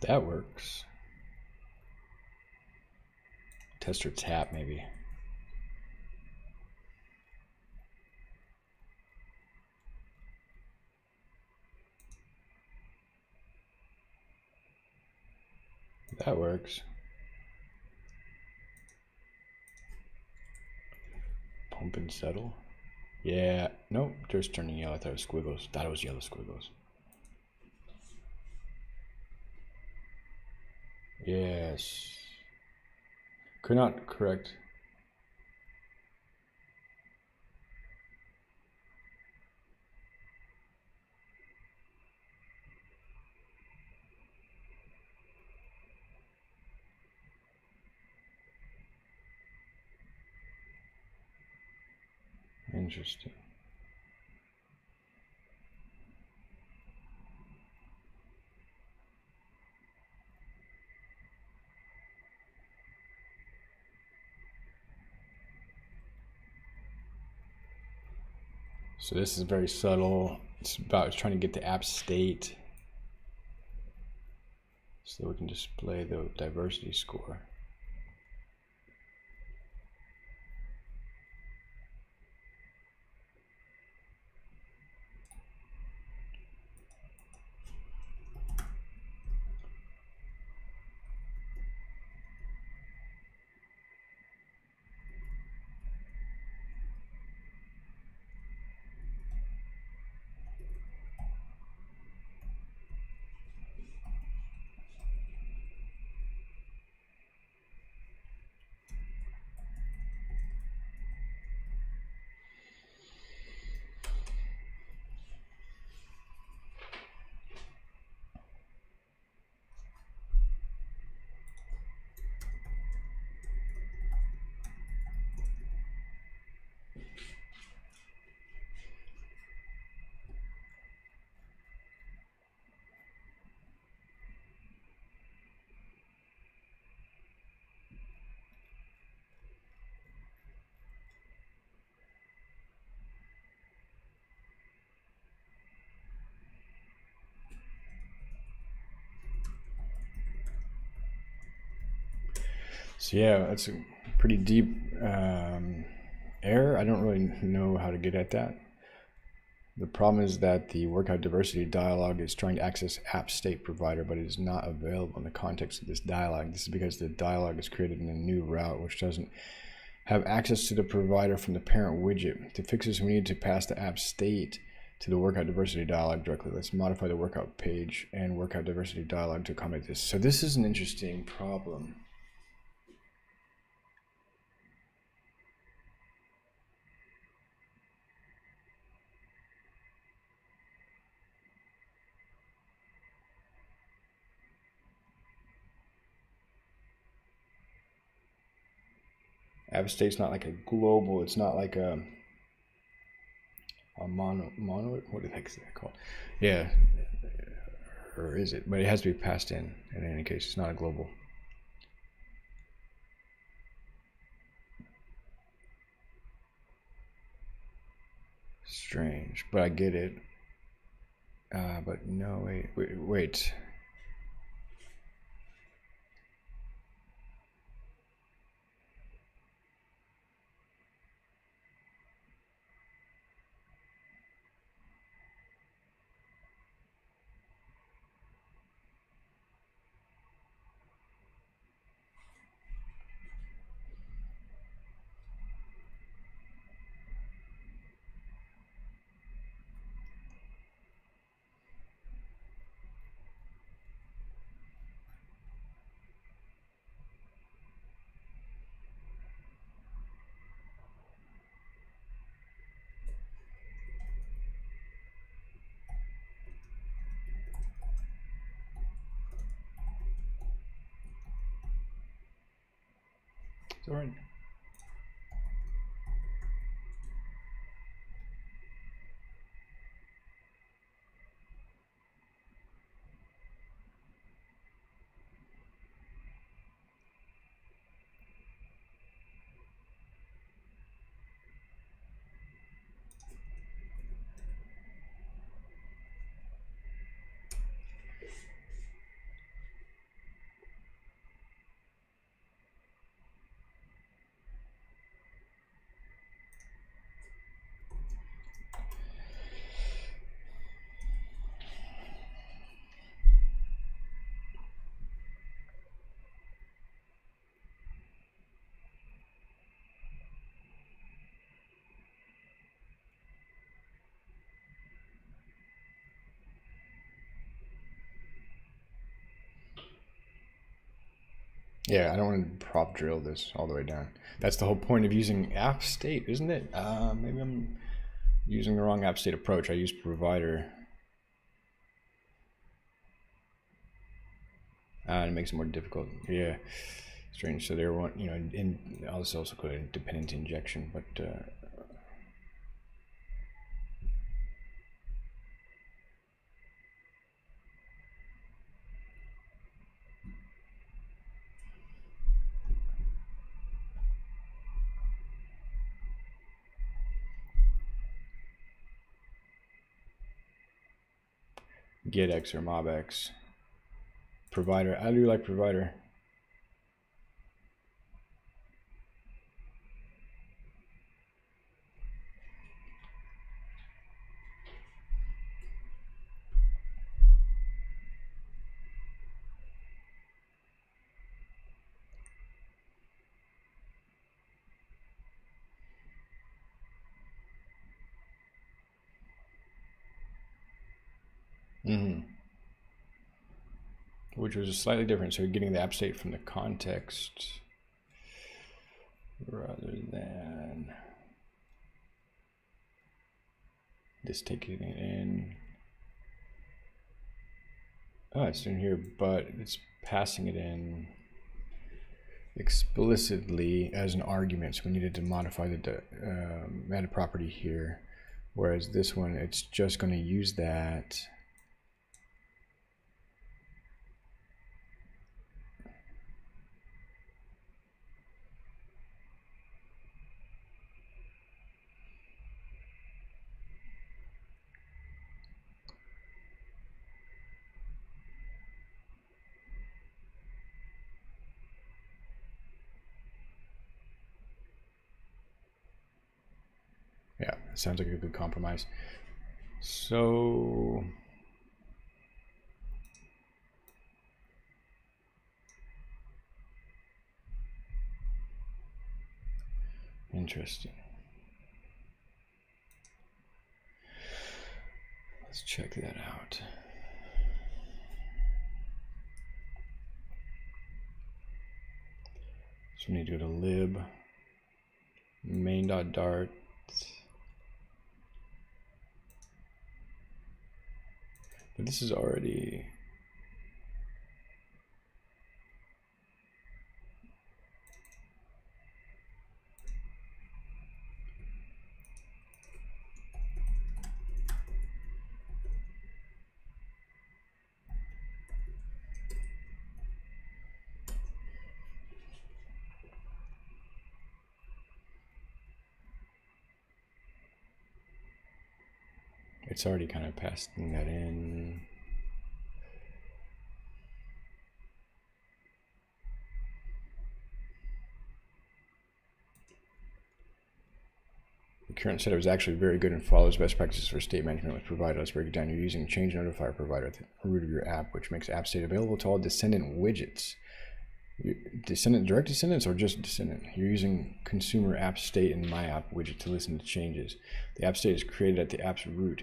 That works. Tester tap maybe. That works. Pump and settle. Yeah, nope, just turning yellow. I thought it was squiggles. Thought it was yellow squiggles. Yes. Could not correct. Interesting. So this is very subtle. It's about trying to get the app state so we can display the diversity score. So yeah, that's a pretty deep error. I don't really know how to get at that. The problem is that the workout diversity dialog is trying to access app state provider, but it is not available in the context of this dialog. This is because the dialog is created in a new route, which doesn't have access to the provider from the parent widget. To fix this, we need to pass the app state to the workout diversity dialog directly. Let's modify the workout page and workout diversity dialog to accommodate this. So this is an interesting problem. App state's not like a global, it's not like a mono, what the heck is that called? Yeah, or is it? But it has to be passed in any case, it's not a global. Strange, but I get it. But no, wait. It's all right. Yeah, I don't want to prop drill this all the way down. That's the whole point of using app state, isn't it? Maybe I'm using the wrong app state approach. I use provider. And it makes it more difficult. Yeah, strange. So there, you know, in I'll also call it dependency injection, but getx or mobx. Provider. I do like provider. Which was slightly different. So you're getting the app state from the context rather than just taking it in. Oh, it's in here, but it's passing it in explicitly as an argument. So we needed to modify the add a property here. Whereas this one, it's just going to use that. Yeah, sounds like a good compromise. So interesting. Let's check that out. So we need to go to lib main.dart. But this is already kind of passing that in. The current setup is actually very good and follows best practices for state management with provider. Let's break it down. You're using change notifier provider at the root of your app, which makes app state available to all descendant widgets. Direct descendants or just descendant? You're using consumer app state in my app widget to listen to changes. The app state is created at the app's root,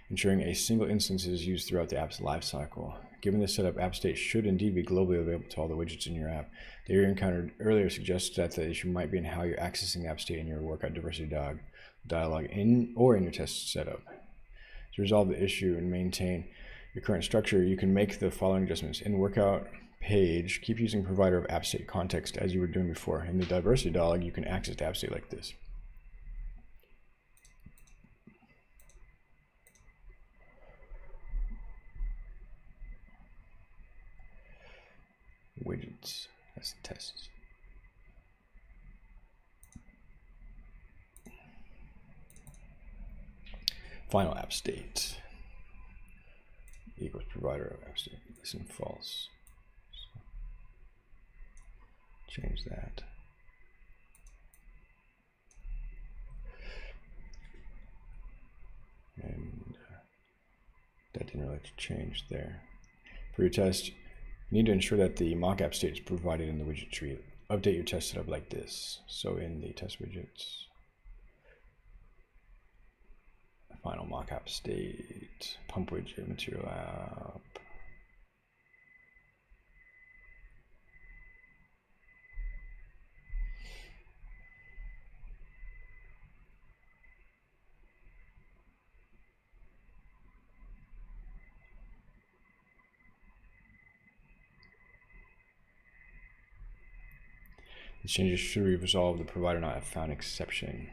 ensuring a single instance is used throughout the app's lifecycle. Given this setup, app state should indeed be globally available to all the widgets in your app. The error encountered earlier suggests that the issue might be in how you're accessing the app state in your workout diversity dialog in your test setup. To resolve the issue and maintain your current structure, you can make the following adjustments. In workout page, keep using provider of app state context as you were doing before. In the diversity dialog, you can access the app state like this. Widgets, that's the test. Final app state equals provider of app state. Listen false. So change that. And that didn't really change there. For your test, you need to ensure that the mock app state is provided in the widget tree. Update your test setup like this. So in the test widgets, final mockup state, pump widget, material app. The changes should be resolved. The provider not have found exception.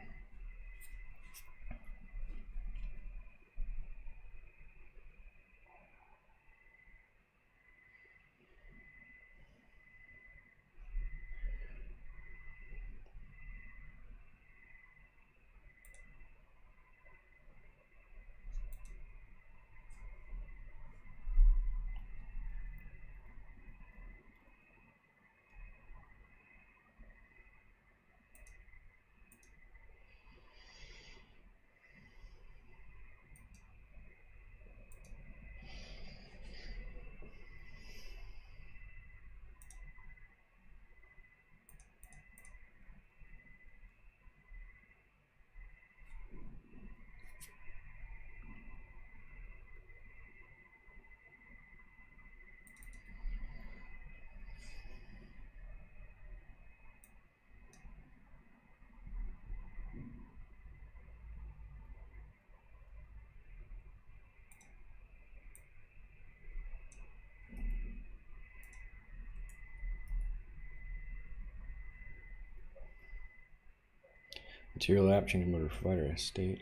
Material app, change motor provider state.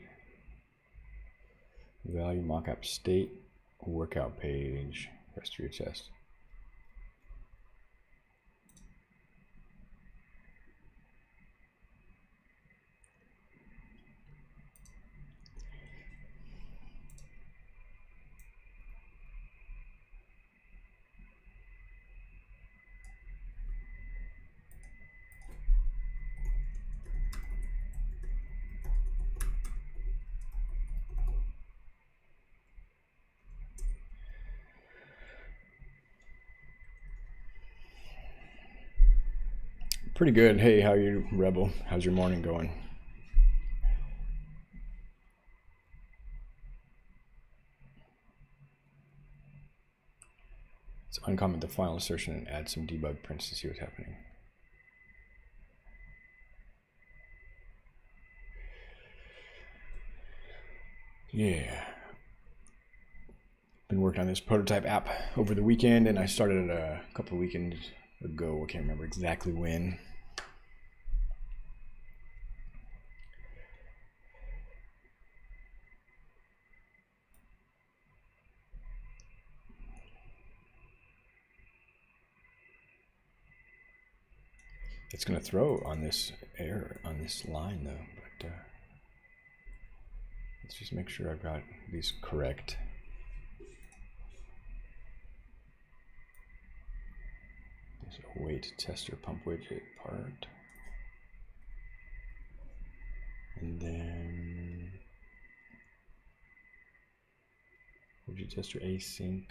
Value mockup state, workout page, rest of your test. Pretty good. Hey, how are you, Rebel? How's your morning going? Let's uncomment the final assertion and add some debug prints to see what's happening. Yeah. Been working on this prototype app over the weekend, and I started it a couple of weekends ago. I can't remember exactly when. It's going to throw on this error, on this line though, but let's just make sure I've got these correct. There's a await tester pump widget part. And then widget tester async.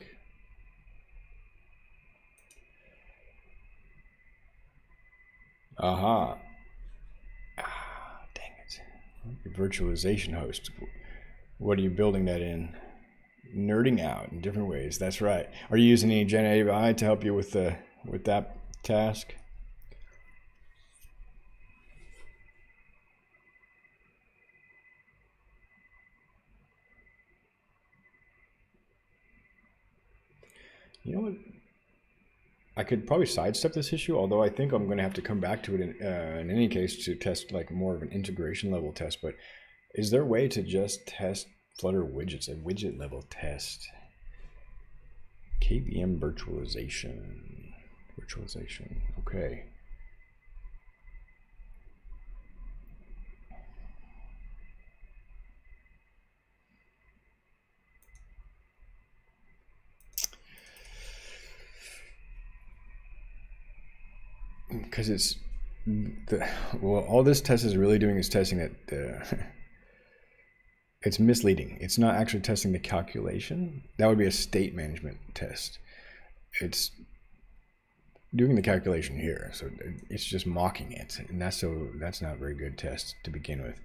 Aha. Ah, dang it. Your virtualization host. What are you building that in? Nerding out in different ways. That's right. Are you using any generative AI to help you with that task? You know what? I could probably sidestep this issue, although I think I'm going to have to come back to it in any case to test like more of an integration level test. But is there a way to just test Flutter widgets, a widget level test? KVM virtualization. Okay. Because it's all this test is really doing is testing that it's misleading. It's not actually testing the calculation. That would be a state management test. It's doing the calculation here, so it's just mocking it, and that's not a very good test to begin with.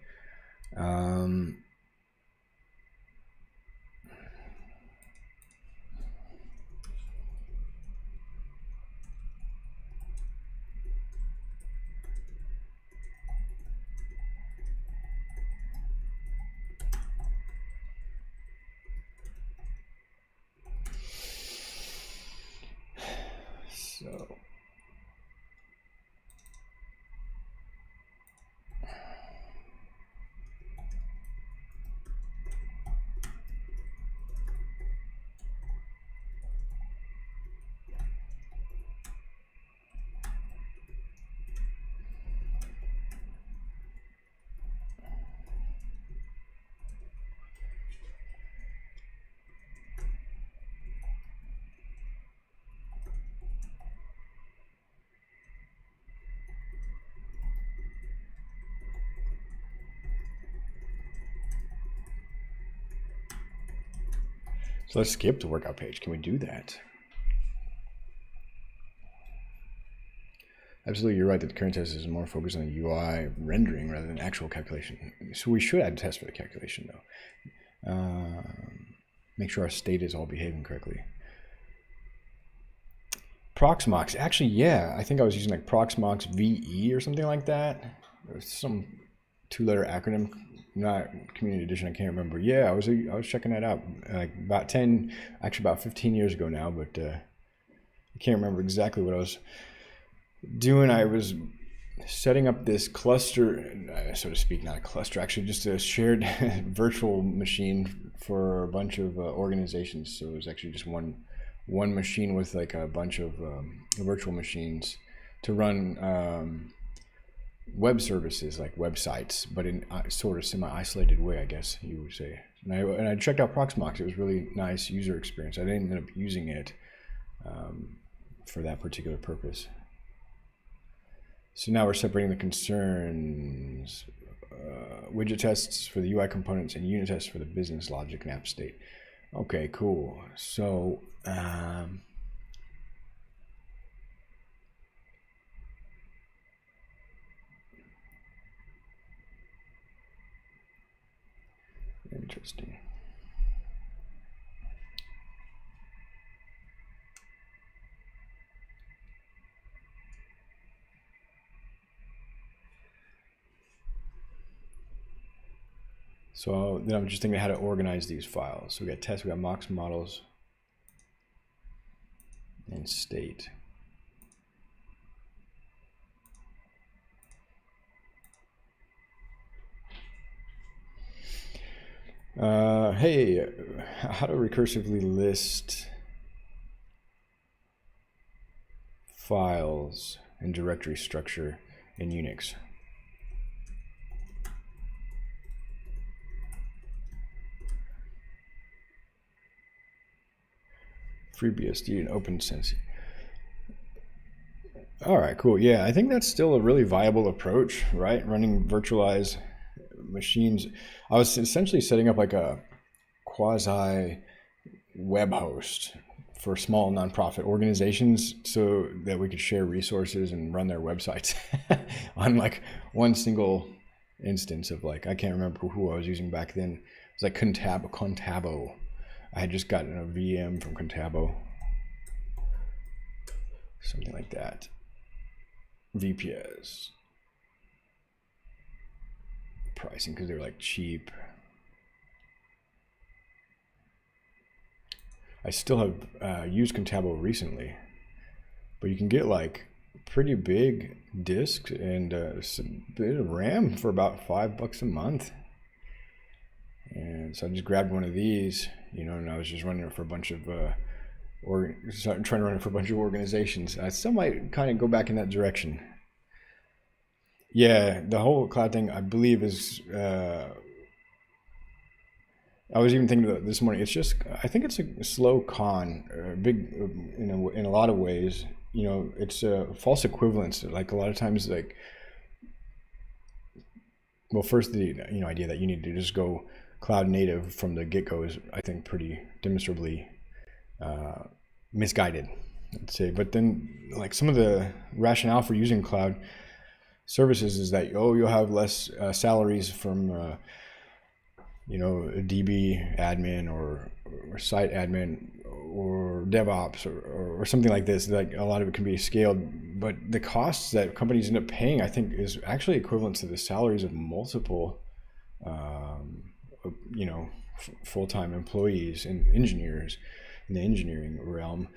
So let's skip the workout page. Can we do that? Absolutely, you're right that the current test is more focused on UI rendering rather than actual calculation. So we should add a test for the calculation though. Make sure our state is all behaving correctly. Proxmox, actually, yeah, I think I was using like Proxmox VE or something like that. There's some 2-letter acronym, not Community Edition, I can't remember. Yeah, I was checking that out like about 15 years ago now, but I can't remember exactly what I was doing. I was setting up this cluster, so to speak, not a cluster, actually just a shared virtual machine for a bunch of organizations. So it was actually just one machine with like a bunch of virtual machines to run web services like websites, but in sort of semi-isolated way, I guess you would say. And I checked out Proxmox. It was really nice user experience. I didn't end up using it for that particular purpose. So now we're separating the concerns, widget tests for the UI components and unit tests for the business logic and app state. Okay, cool. So interesting. So then I'm just thinking how to organize these files. So we got tests, we got mocks, models, and state. Hey, how to recursively list files and directory structure in Unix. FreeBSD and OpenSense. All right, cool. Yeah, I think that's still a really viable approach, right? Running virtualized machines. I was essentially setting up like a quasi web host for small nonprofit organizations so that we could share resources and run their websites on like one single instance of like, I can't remember who I was using back then. It was like Contabo. I had just gotten a VM from Contabo. Something like that. VPS. Pricing because they were like cheap. I still have used Contabo recently, but you can get like pretty big disks and a bit of RAM for about $5 a month. And so I just grabbed one of these, you know, and I was just running it for a bunch of trying to run it for a bunch of organizations. I still might kind of go back in that direction. Yeah, the whole cloud thing, I believe, is. I was even thinking about it this morning. It's just, I think it's a slow con, big, in a lot of ways. You know, it's a false equivalence. Like a lot of times, like, well, first the idea that you need to just go cloud native from the get-go is, I think, pretty demonstrably misguided, let's say. But then, like, some of the rationale for using cloud services is that you'll have less salaries from a DB admin or site admin or DevOps or something like this. Like a lot of it can be scaled, but the costs that companies end up paying, I think, is actually equivalent to the salaries of multiple full-time employees and engineers in the engineering realm.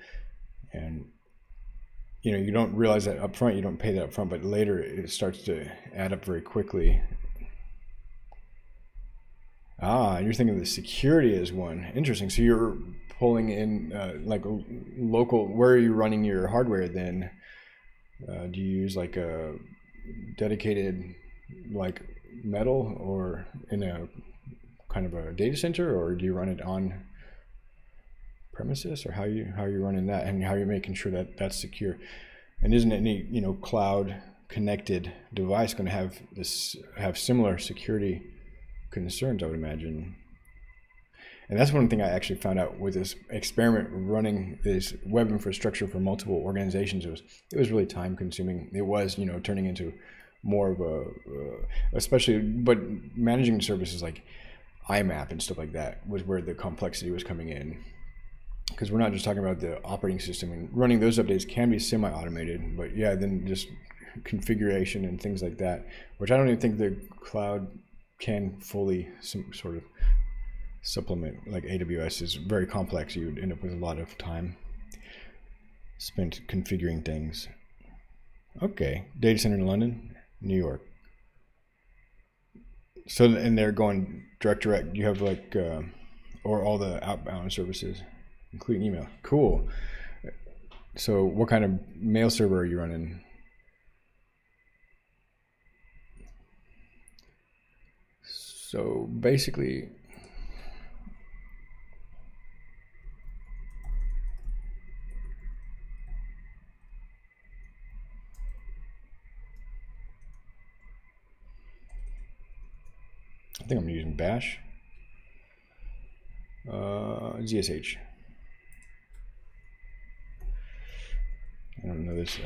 And you don't realize that up front, you don't pay that up front, but later it starts to add up very quickly. You're thinking of the security as one. Interesting. So you're pulling in like a local, where are you running your hardware then? Do you use like a dedicated like metal or in a kind of a data center, or do you run it on premises, or how are you running that, and how are you making sure that that's secure? And isn't any cloud connected device going to have similar security concerns, I would imagine? And that's one thing I actually found out with this experiment running this web infrastructure for multiple organizations. It was really time consuming. It was, turning into more of a, especially, but managing services like IMAP and stuff like that was where the complexity was coming in. Because we're not just talking about the operating system, and running those updates can be semi-automated, but yeah, then just configuration and things like that, which I don't even think the cloud can fully sort of supplement. Like AWS is very complex. You would end up with a lot of time spent configuring things. Okay, data center in London, New York. So, and they're going direct. You have like, or all the outbound services, including email. Cool. So what kind of mail server are you running? So basically, I think I'm using Bash, ZSH. I don't know this.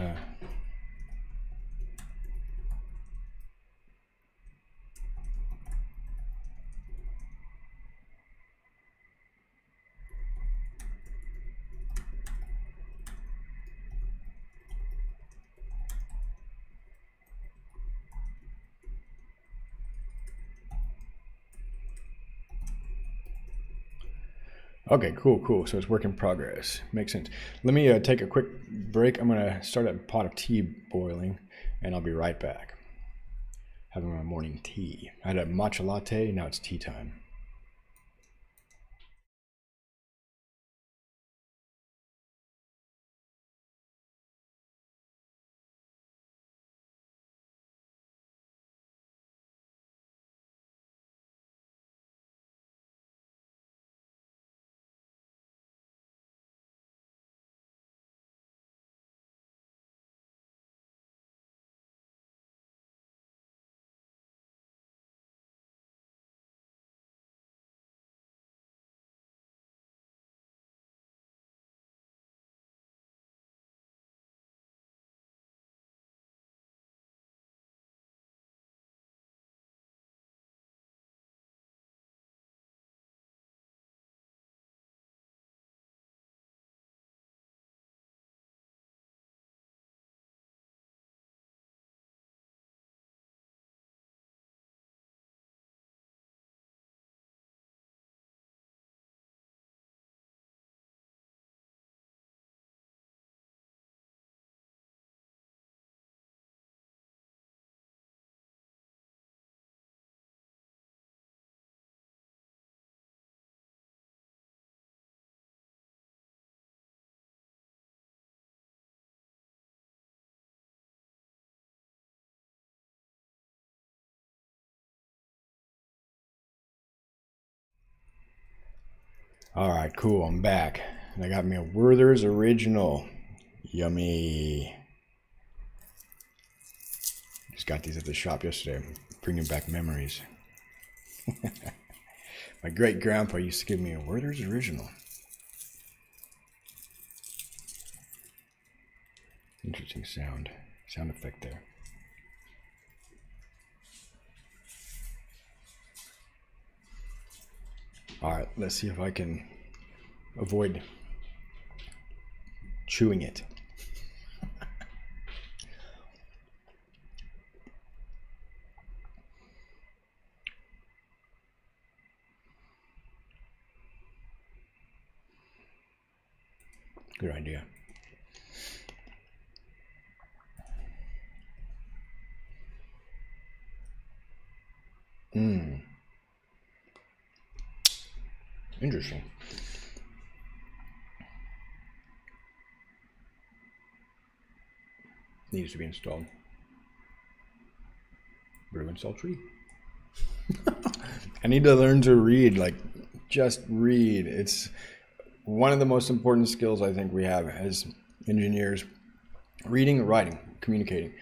Okay, cool. So it's work in progress. Makes sense. Let me take a quick break. I'm going to start a pot of tea boiling, and I'll be right back. Having my morning tea. I had a matcha latte, now it's tea time. All right, cool. I'm back. And I got me a Werther's Original. Yummy. Just got these at the shop yesterday. Bringing back memories. My great grandpa used to give me a Werther's Original. Interesting sound effect there. All right, let's see if I can avoid chewing it. Good idea. Interesting. Needs to be installed. Brew install tree. I need to learn to read, like just read. It's one of the most important skills I think we have as engineers. Reading, writing, communicating.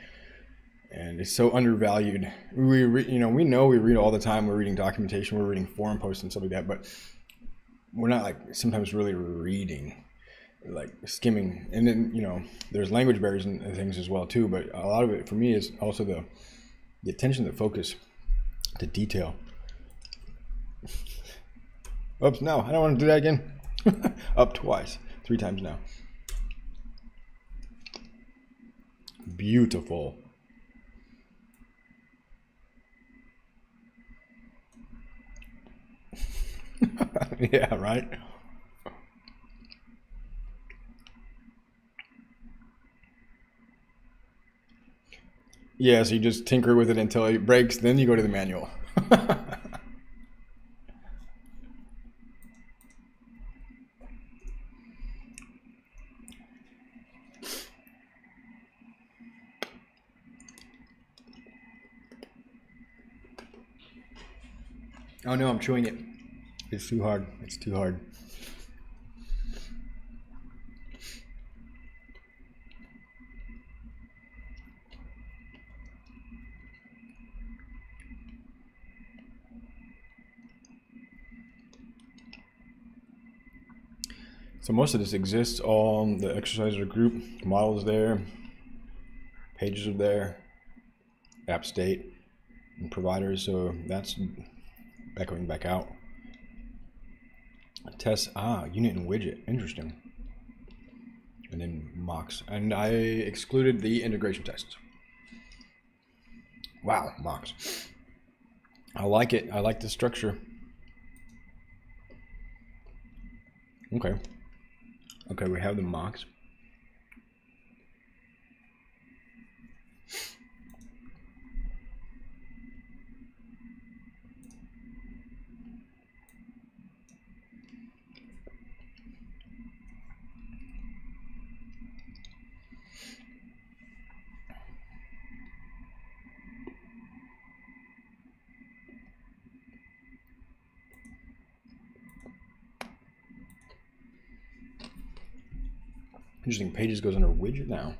And it's so undervalued. We know we read all the time. We're reading documentation, we're reading forum posts and stuff like that, but we're not like sometimes really reading, like skimming. And then, you know, there's language barriers and things as well too, but a lot of it for me is also the attention, the focus, the detail. Oops, no, I don't want to do that again. Up twice, 3 times now. Beautiful. Yeah, right? Yeah, so you just tinker with it until it breaks, then you go to the manual. Oh no, I'm chewing it. It's too hard. It's too hard. So most of this exists on the exercises group. Models there, pages are there, app state, and providers. So that's echoing back out. Tests, unit and widget, interesting. And then mocks. And I excluded the integration tests. Wow, mocks. I like it. I like the structure. Okay. Okay, we have the mocks. Interesting, pages goes under widget now.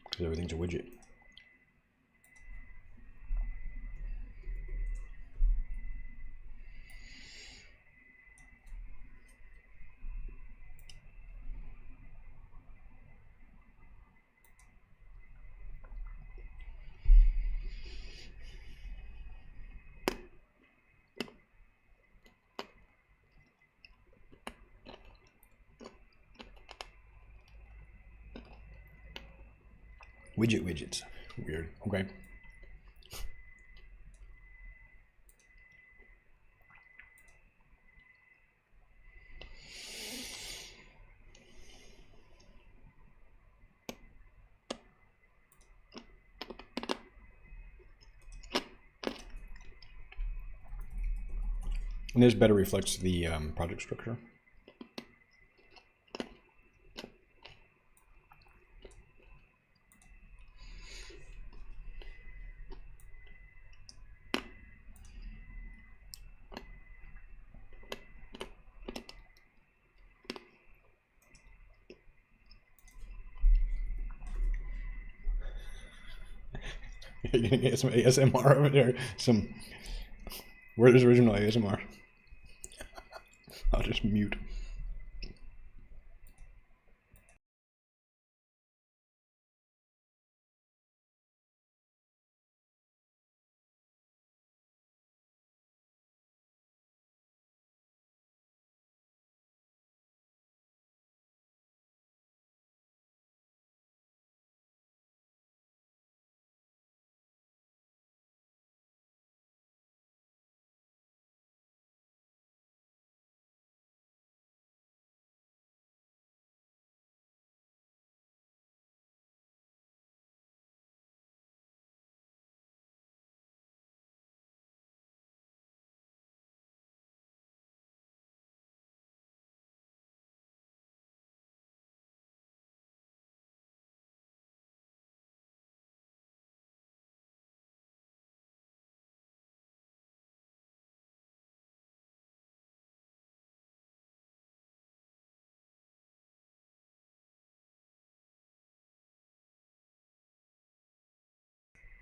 Because everything's a widget. Widgets. Weird. Okay. And this better reflects the project structure. You're gonna get some ASMR over there. Some. Where's original ASMR? I'll just mute.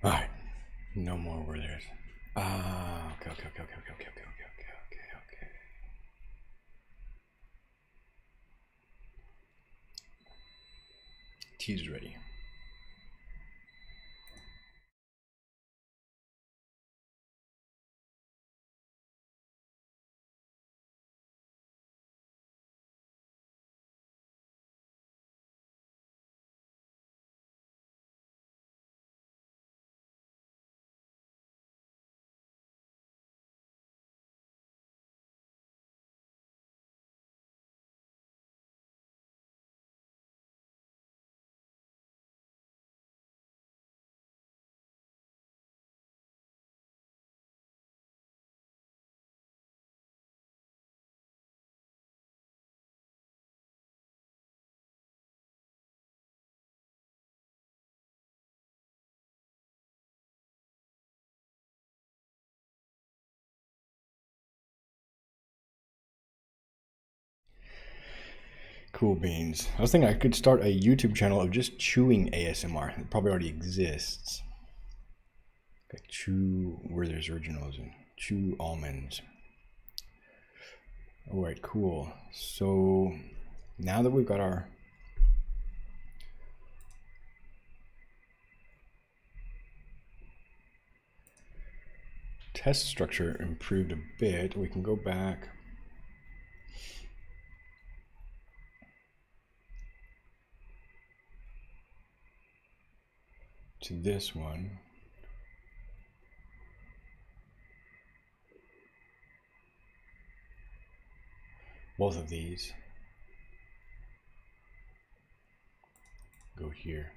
All right. No more where there's. Okay. He's ready. Cool beans. I was thinking I could start a YouTube channel of just chewing ASMR. It probably already exists. Okay, chew Werther's Originals and chew almonds. All right, cool. So now that we've got our test structure improved a bit, we can go back to this one. Both of these go here.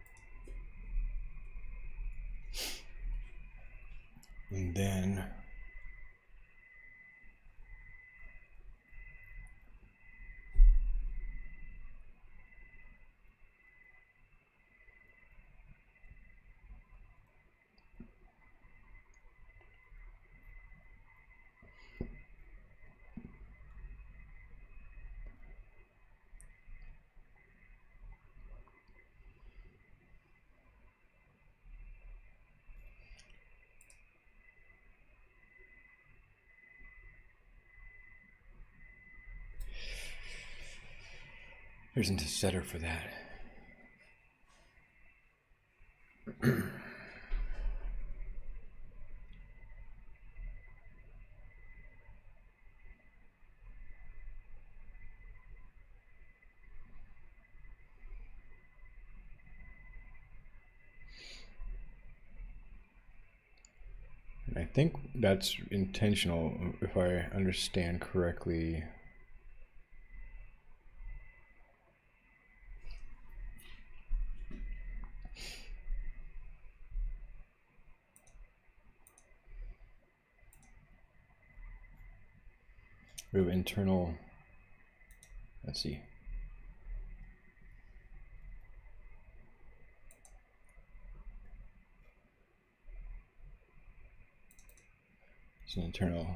And then there isn't a setter for that. I think that's intentional, if I understand correctly. We have internal, let's see. It's an internal.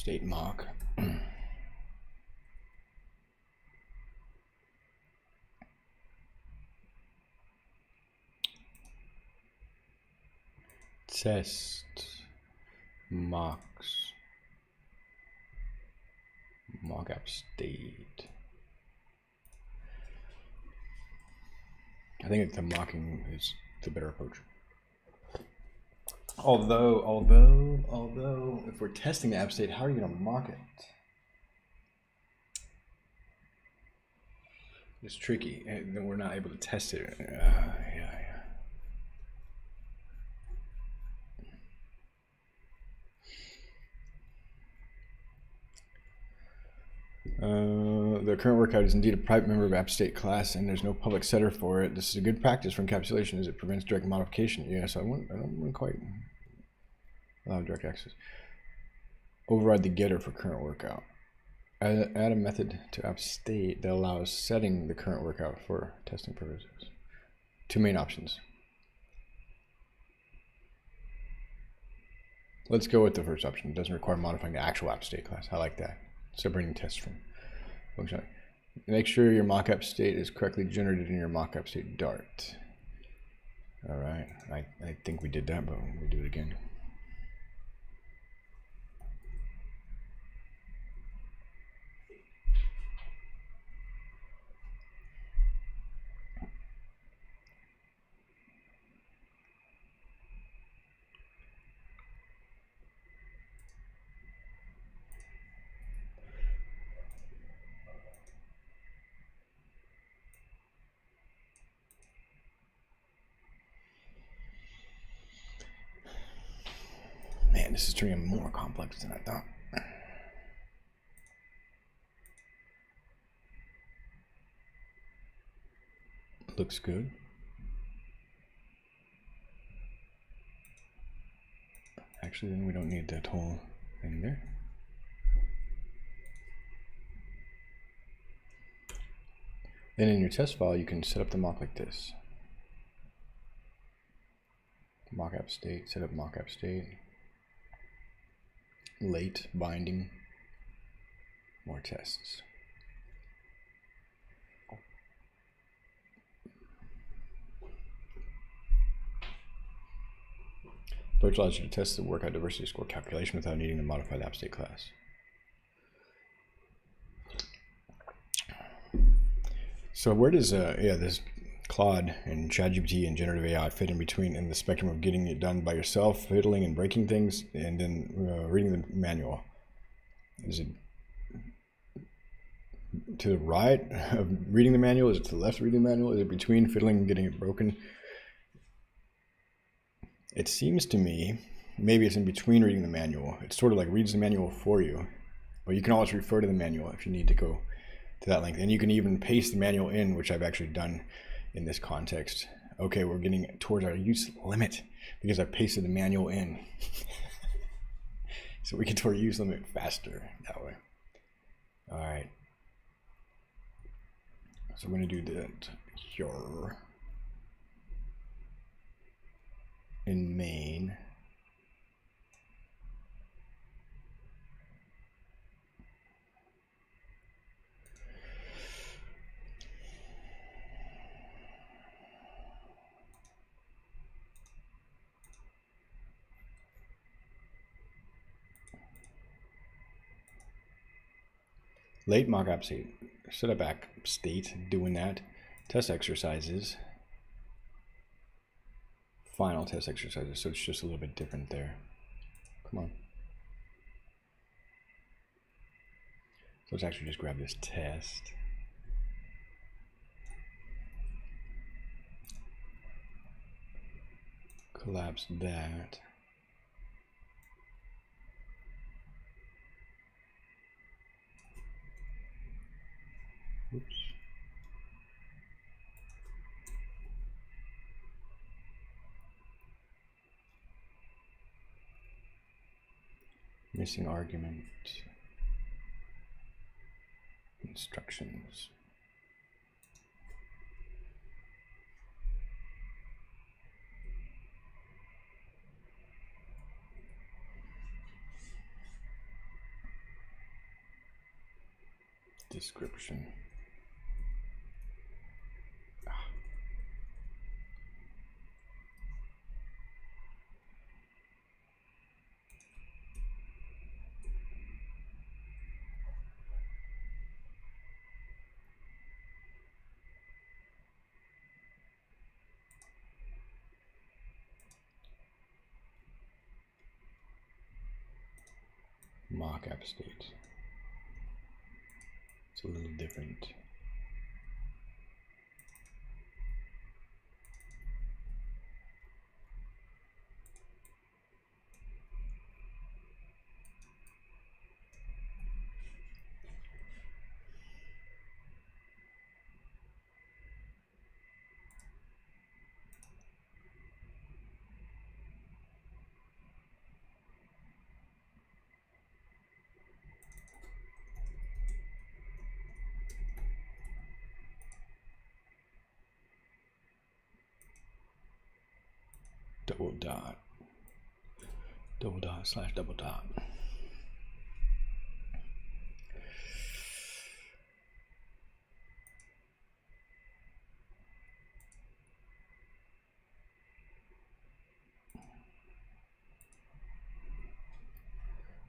state mock. Test mocks mockup state. I think the mocking is the better approach. Although, if we're testing the app state, how are you going to mock it? It's tricky, and then we're not able to test it. The current workout is indeed a private member of app state class, and there's no public setter for it. This is a good practice for encapsulation as it prevents direct modification. Yeah, so I don't quite allow direct access. Override the getter for current workout. Add a method to app state that allows setting the current workout for testing purposes. Two main options. Let's go with the first option. It doesn't require modifying the actual app state class. I like that. Separating tests from functionality. Make sure your mockup state is correctly generated in your mockup state Dart. All right, I think we did that, but we'll do it again. Man, this is turning more complex than I thought. Looks good. Actually, then we don't need that whole thing there. Then in your test file, you can set up the mock like this. Mockup state, set up mockup state. Late binding, more tests. Approach allows you to test the workout diversity score calculation without needing to modify the app state class. So where does this Claude and ChatGPT and generative AI fit in between in the spectrum of getting it done by yourself, fiddling and breaking things, and then reading the manual? Is it to the right of reading the manual? Is it to the left of reading the manual? Is it between fiddling and getting it broken? It seems to me maybe it's in between reading the manual. It's sort of like reads the manual for you, but you can always refer to the manual if you need to go to that length. And you can even paste the manual in, which I've actually done in this context. Okay, we're getting towards our use limit because I pasted the manual in. So we get to our use limit faster that way. All right. So I'm going to do that here in main. Late mockup state, set up app state, doing that. Test exercises. Final test exercises, so it's just a little bit different there. Come on. So let's actually just grab this test. Collapse that. Oops. Missing argument. Instructions. description. Mock app state. It's a little different. Double dot slash double dot.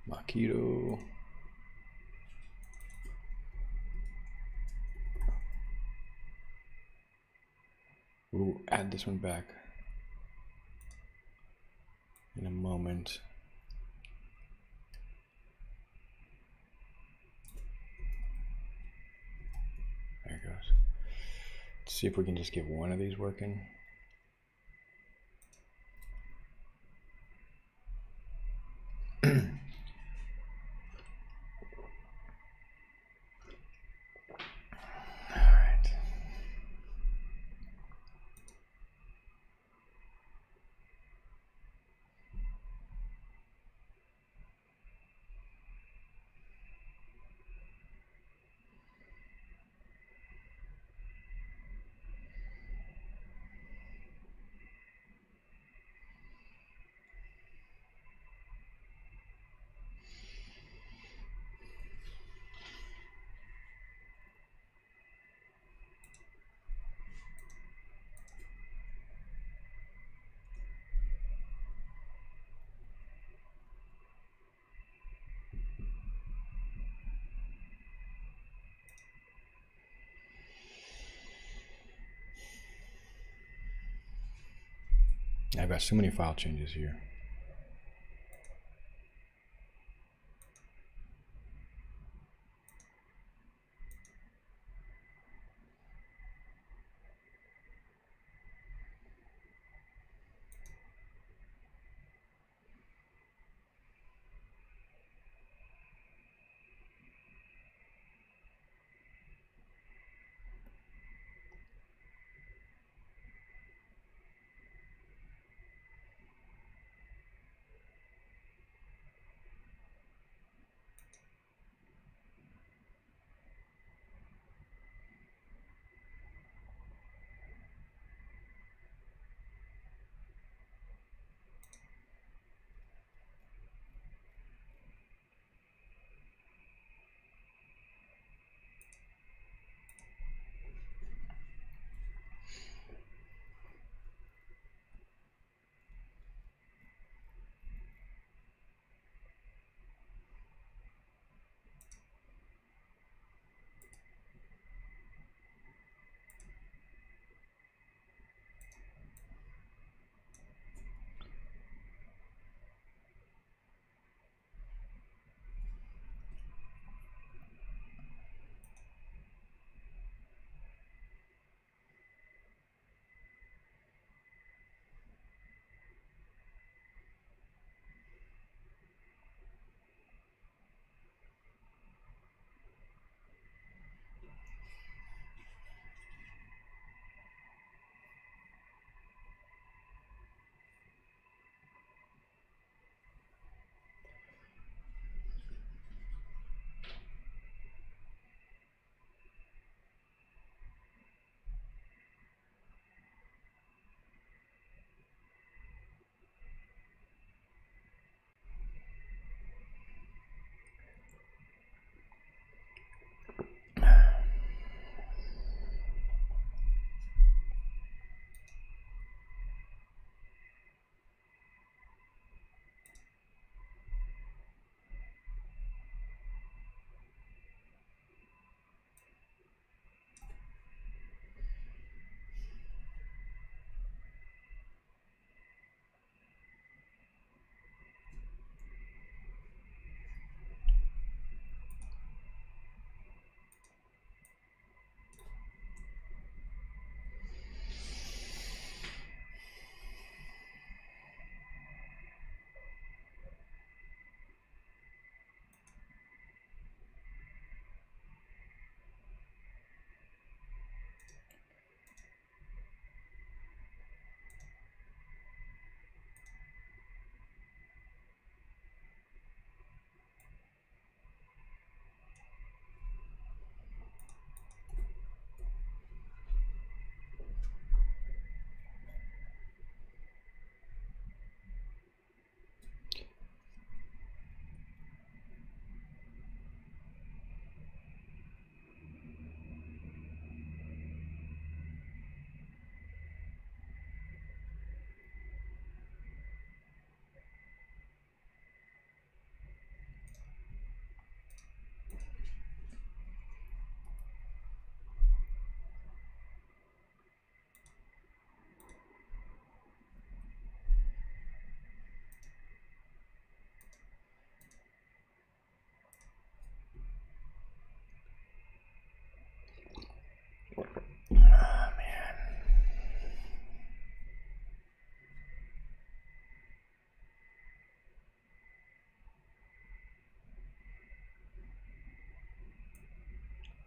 Makito. We'll add this one back in a moment. There it goes. Let's see if we can just get one of these working. I've got so many file changes here.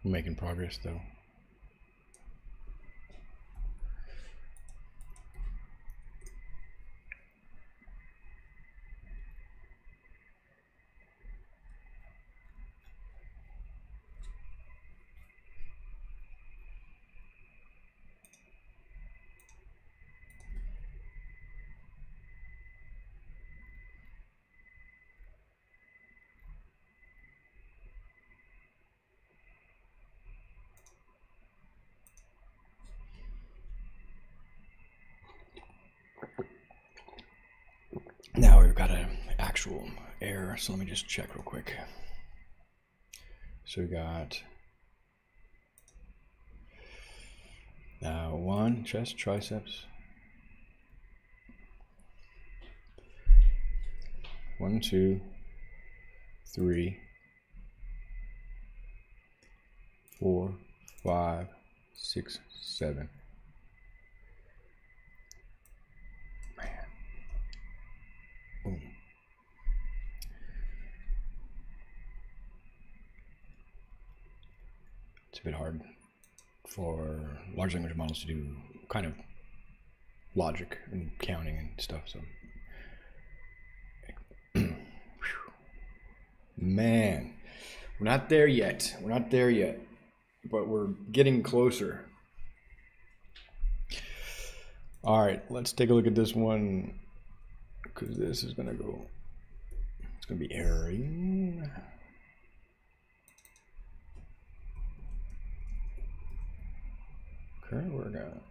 We're making progress though. Now we've got an actual error, so let me just check real quick. So we got 1 chest, triceps, 1, 2, 3, 4, 5, 6, 7. Boom. It's a bit hard for large language models to do kind of logic and counting and stuff. So, man, we're not there yet. We're not there yet, but we're getting closer. All right, let's take a look at this one, because this is gonna go. It's gonna be erroring. Current workout.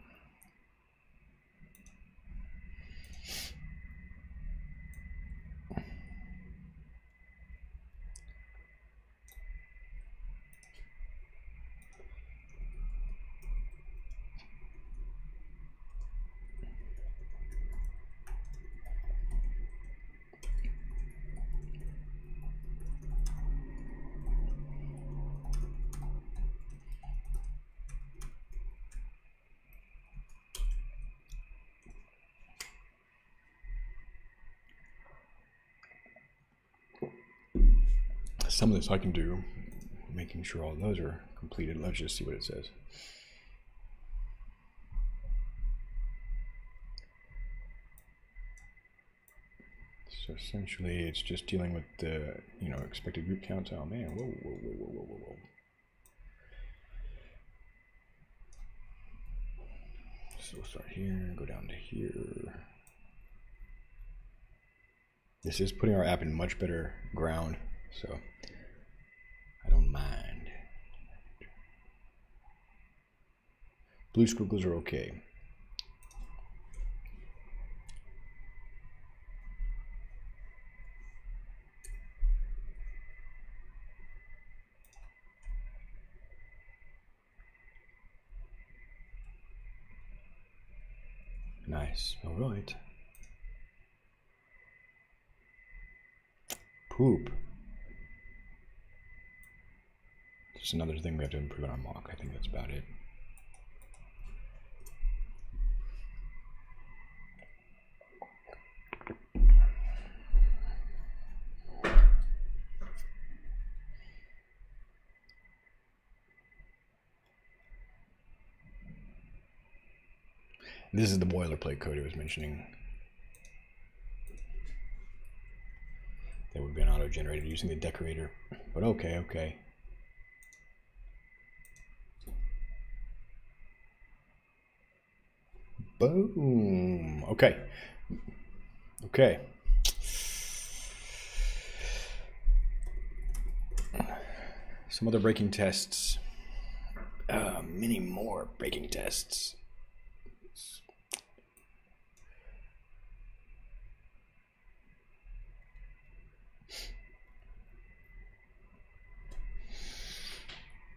Some of this I can do, making sure all those are completed. Let's just see what it says. So essentially, it's just dealing with the expected group counts. Oh man, whoa. So we'll start here, go down to here. This is putting our app in much better ground, so I don't mind. Blue squiggles are okay. Nice. All right. Poop. Just another thing we have to improve on our mock. I think that's about it. This is the boilerplate code I was mentioning. That would have been auto-generated using the decorator, but okay. Boom. Okay. Some other breaking tests. Many more breaking tests.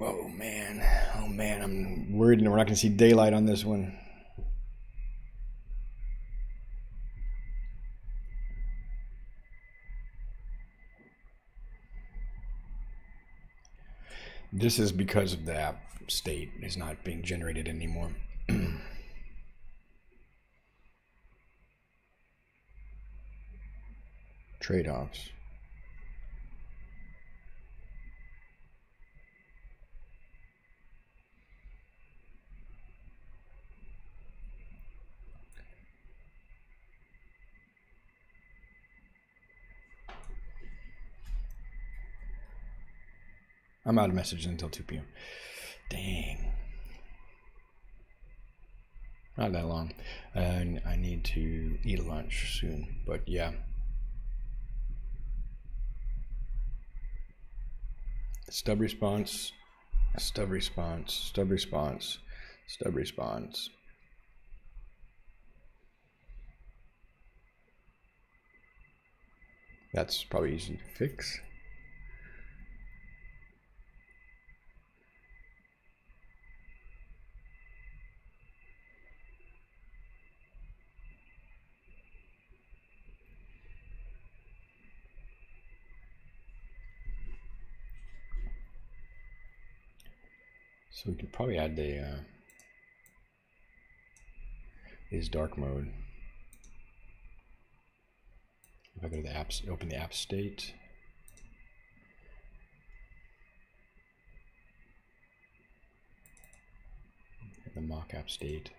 Oh man, I'm worried we're not going to see daylight on this one. This is because of the app state is not being generated anymore. Trade-offs. I'm out of messages until 2 p.m. Dang. Not that long. And I need to eat lunch soon, but yeah. Stub response, stub response, stub response, stub response. That's probably easy to fix. So we could probably add the is dark mode. If I go to the apps, open the app state. The mock app state.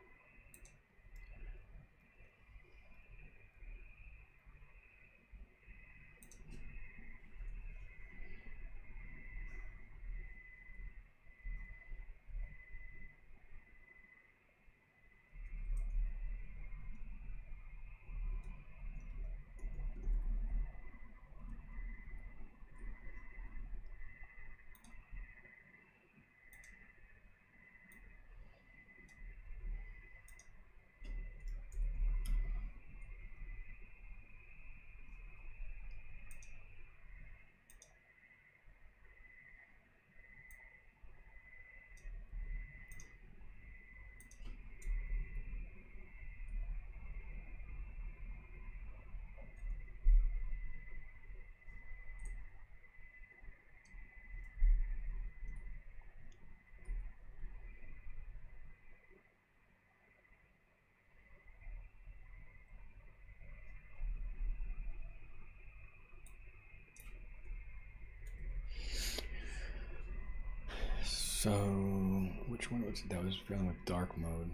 So, which one was it that was dealing with dark mode?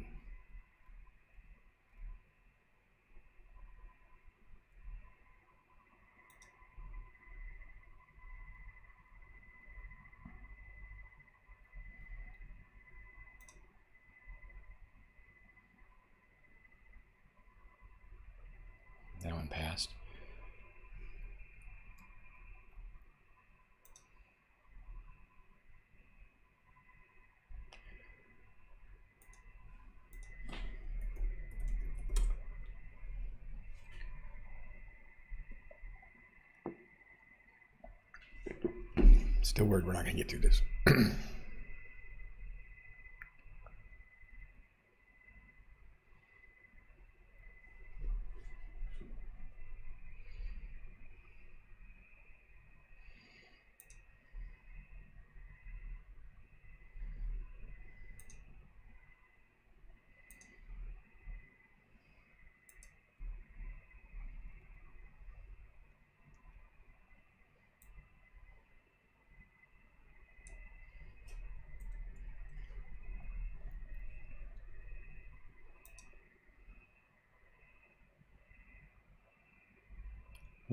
That one passed. Still worried we're not going to get through this.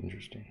Interesting.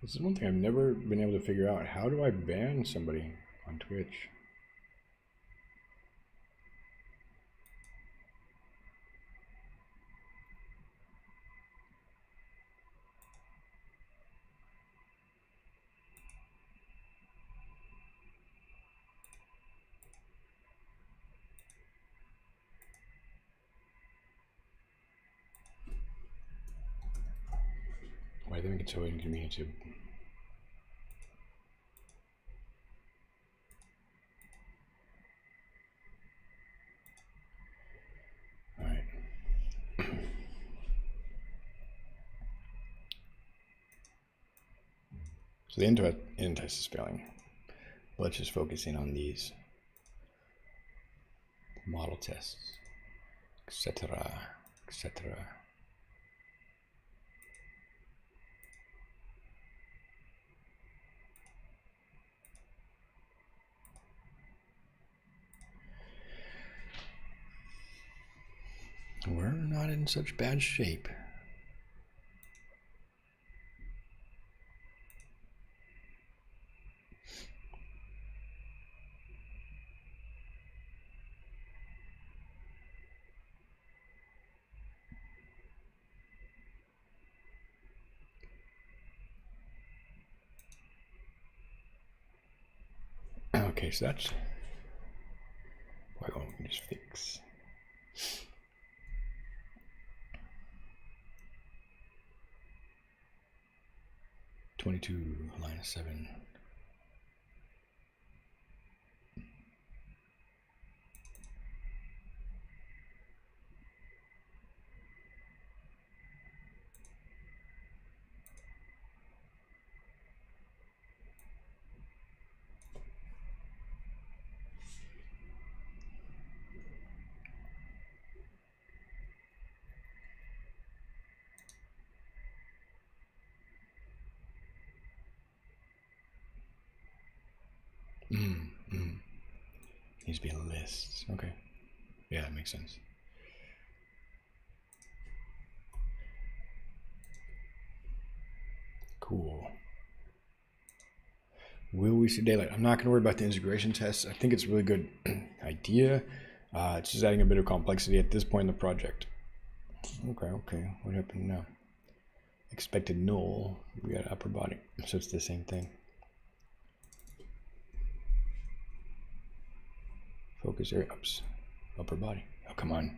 This is one thing I've never been able to figure out. How do I ban somebody on Twitch? Why do they make it so inconvenient to... Alright. So the end test is failing. Let's just focus in on these model tests, etc., etc. We're not in such bad shape. Okay, so that's what I'm going to just fix. -7. Needs to be a list. Okay. Yeah, that makes sense. Cool. Will we see daylight? I'm not going to worry about the integration tests. I think it's a really good idea. It's just adding a bit of complexity at this point in the project. Okay. What happened now? Expected null. We got upper body. So it's the same thing. Focus area. Oops. Upper body. Oh, come on.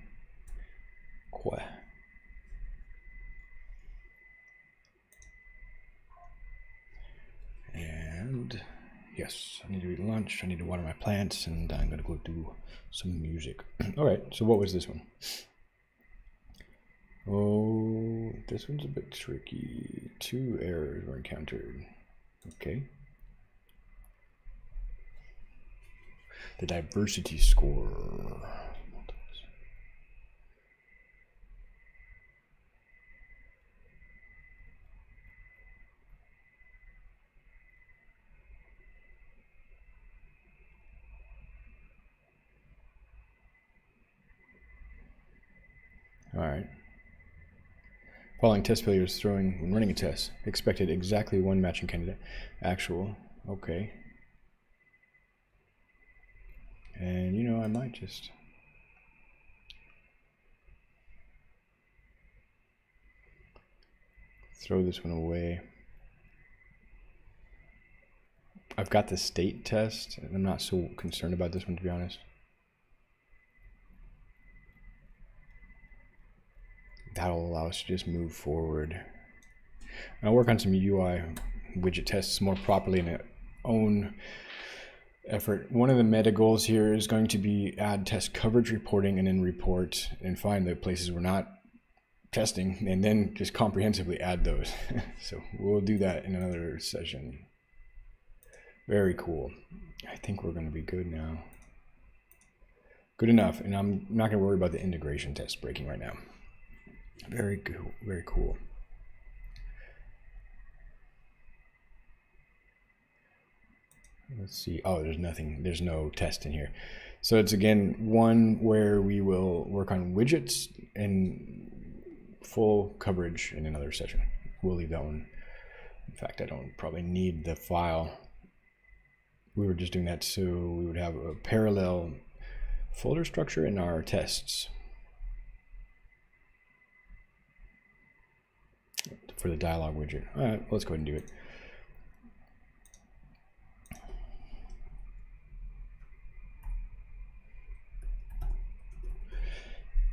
Quoi? And yes, I need to eat lunch. I need to water my plants, and I'm gonna go do some music. All right. So what was this one? Oh, this one's a bit tricky. 2 errors were encountered. Okay. The diversity score. All right. Following test failures throwing when running a test. Expected exactly 1 matching candidate. Actual. Okay. And you know, I might just throw this one away. I've got the state test, and I'm not so concerned about this one, to be honest. That'll allow us to just move forward. And I'll work on some UI widget tests more properly in its own effort. One of the meta goals here is going to be add test coverage reporting and then report and find the places we're not testing and then just comprehensively add those. So we'll do that in another session. Very cool. I think we're going to be good now. Good enough, and I'm not going to worry about the integration test breaking right now. Very cool. Very cool. Let's see. Oh, there's nothing. There's no test in here. So it's again one where we will work on widgets and full coverage in another session. We'll leave that one In fact, I don't probably need the file. We were just doing that so we would have a parallel folder structure in our tests for the dialog widget. All right, let's go ahead and do it.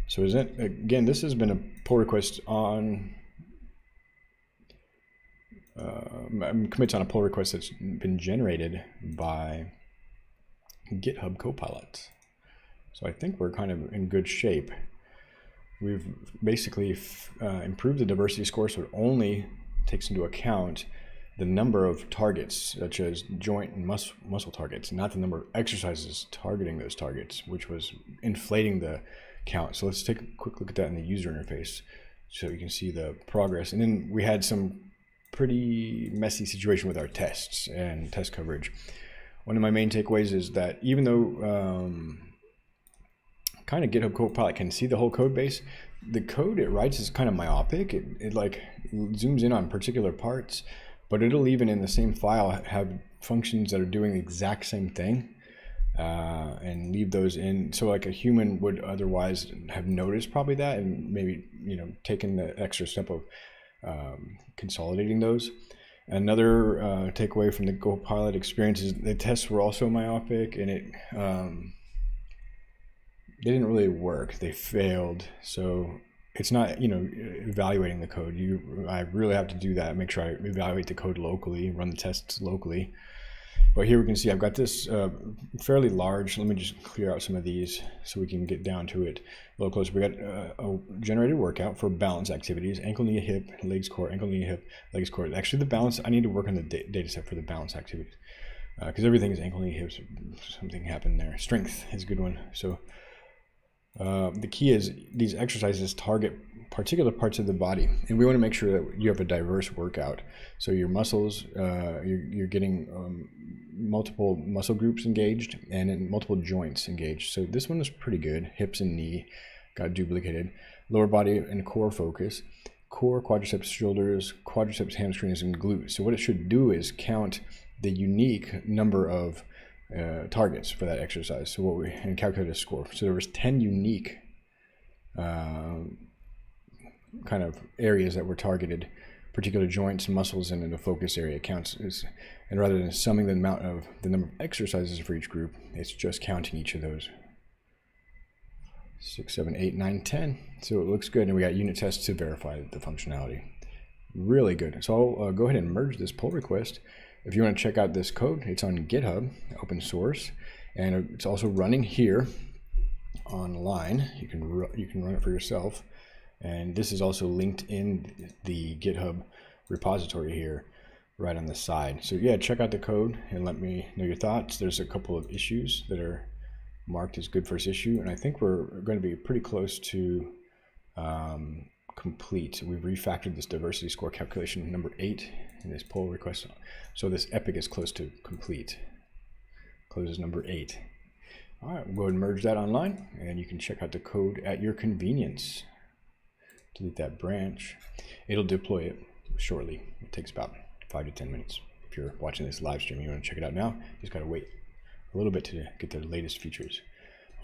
So again, this has been a pull request on commits on a pull request that's been generated by GitHub Copilot. So I think we're kind of in good shape. We've basically improved the diversity score so it only takes into account the number of targets, such as joint and muscle targets, not the number of exercises targeting those targets, which was inflating the count. So let's take a quick look at that in the user interface so you can see the progress. And then we had some pretty messy situation with our tests and test coverage. One of my main takeaways is that even though kind of GitHub Copilot can see the whole code base, the code it writes is kind of myopic. It like zooms in on particular parts, but it'll even in the same file have functions that are doing the exact same thing and leave those in. So like a human would otherwise have noticed probably that and maybe, you know, taken the extra step of consolidating those. Another takeaway from the Copilot experience is the tests were also myopic, and they didn't really work. They failed. So it's not, you know, evaluating the code. I really have to do that. Make sure I evaluate the code locally, run the tests locally. But here we can see I've got this fairly large. Let me just clear out some of these so we can get down to it a little closer. We got a generated workout for balance activities: ankle, knee, hip, legs, core, ankle, knee, hip, legs, core. Actually, the balance, I need to work on the data set for the balance activities because everything is ankle, knee, hips. Something happened there. Strength is a good one. So the key is these exercises target particular parts of the body, and we want to make sure that you have a diverse workout. So your muscles, you're getting multiple muscle groups engaged and in multiple joints engaged. So this one is pretty good. Hips and knee got duplicated. Lower body and core focus. Core, quadriceps, shoulders, quadriceps, hamstrings, and glutes. So what it should do is count the unique number of targets for that exercise. So and calculate a score. So there was 10 unique kind of areas that were targeted, particular joints, muscles, and in the focus area counts. And rather than summing the amount of the number of exercises for each group, it's just counting each of those. 6, 7, 8, 9, 10. So it looks good, and we got unit tests to verify the functionality. Really good. So I'll go ahead and merge this pull request. If you want to check out this code, it's on GitHub, open source, and it's also running here online. You can run it for yourself, and this is also linked in the GitHub repository here, right on the side. So yeah, check out the code and let me know your thoughts. There's a couple of issues that are marked as good first issue, and I think we're going to be pretty close to complete. We've refactored this diversity score calculation number 8 in this pull request. So this epic is close to complete. Closes number 8. All right, we'll go ahead and merge that online, and you can check out the code at your convenience. Delete that branch. It'll deploy it shortly. It takes about 5 to 10 minutes. If you're watching this live stream, you want to check it out now, you just got to wait a little bit to get the latest features.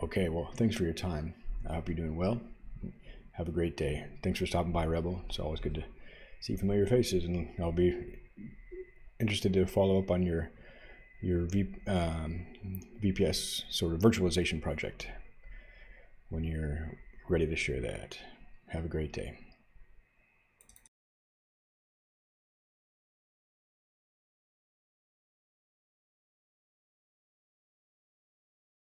Okay, well, thanks for your time. I hope you're doing well. Have a great day. Thanks for stopping by, Rebel. It's always good to see familiar faces, and I'll be interested to follow up on your VPS sort of virtualization project when you're ready to share that. Have a great day.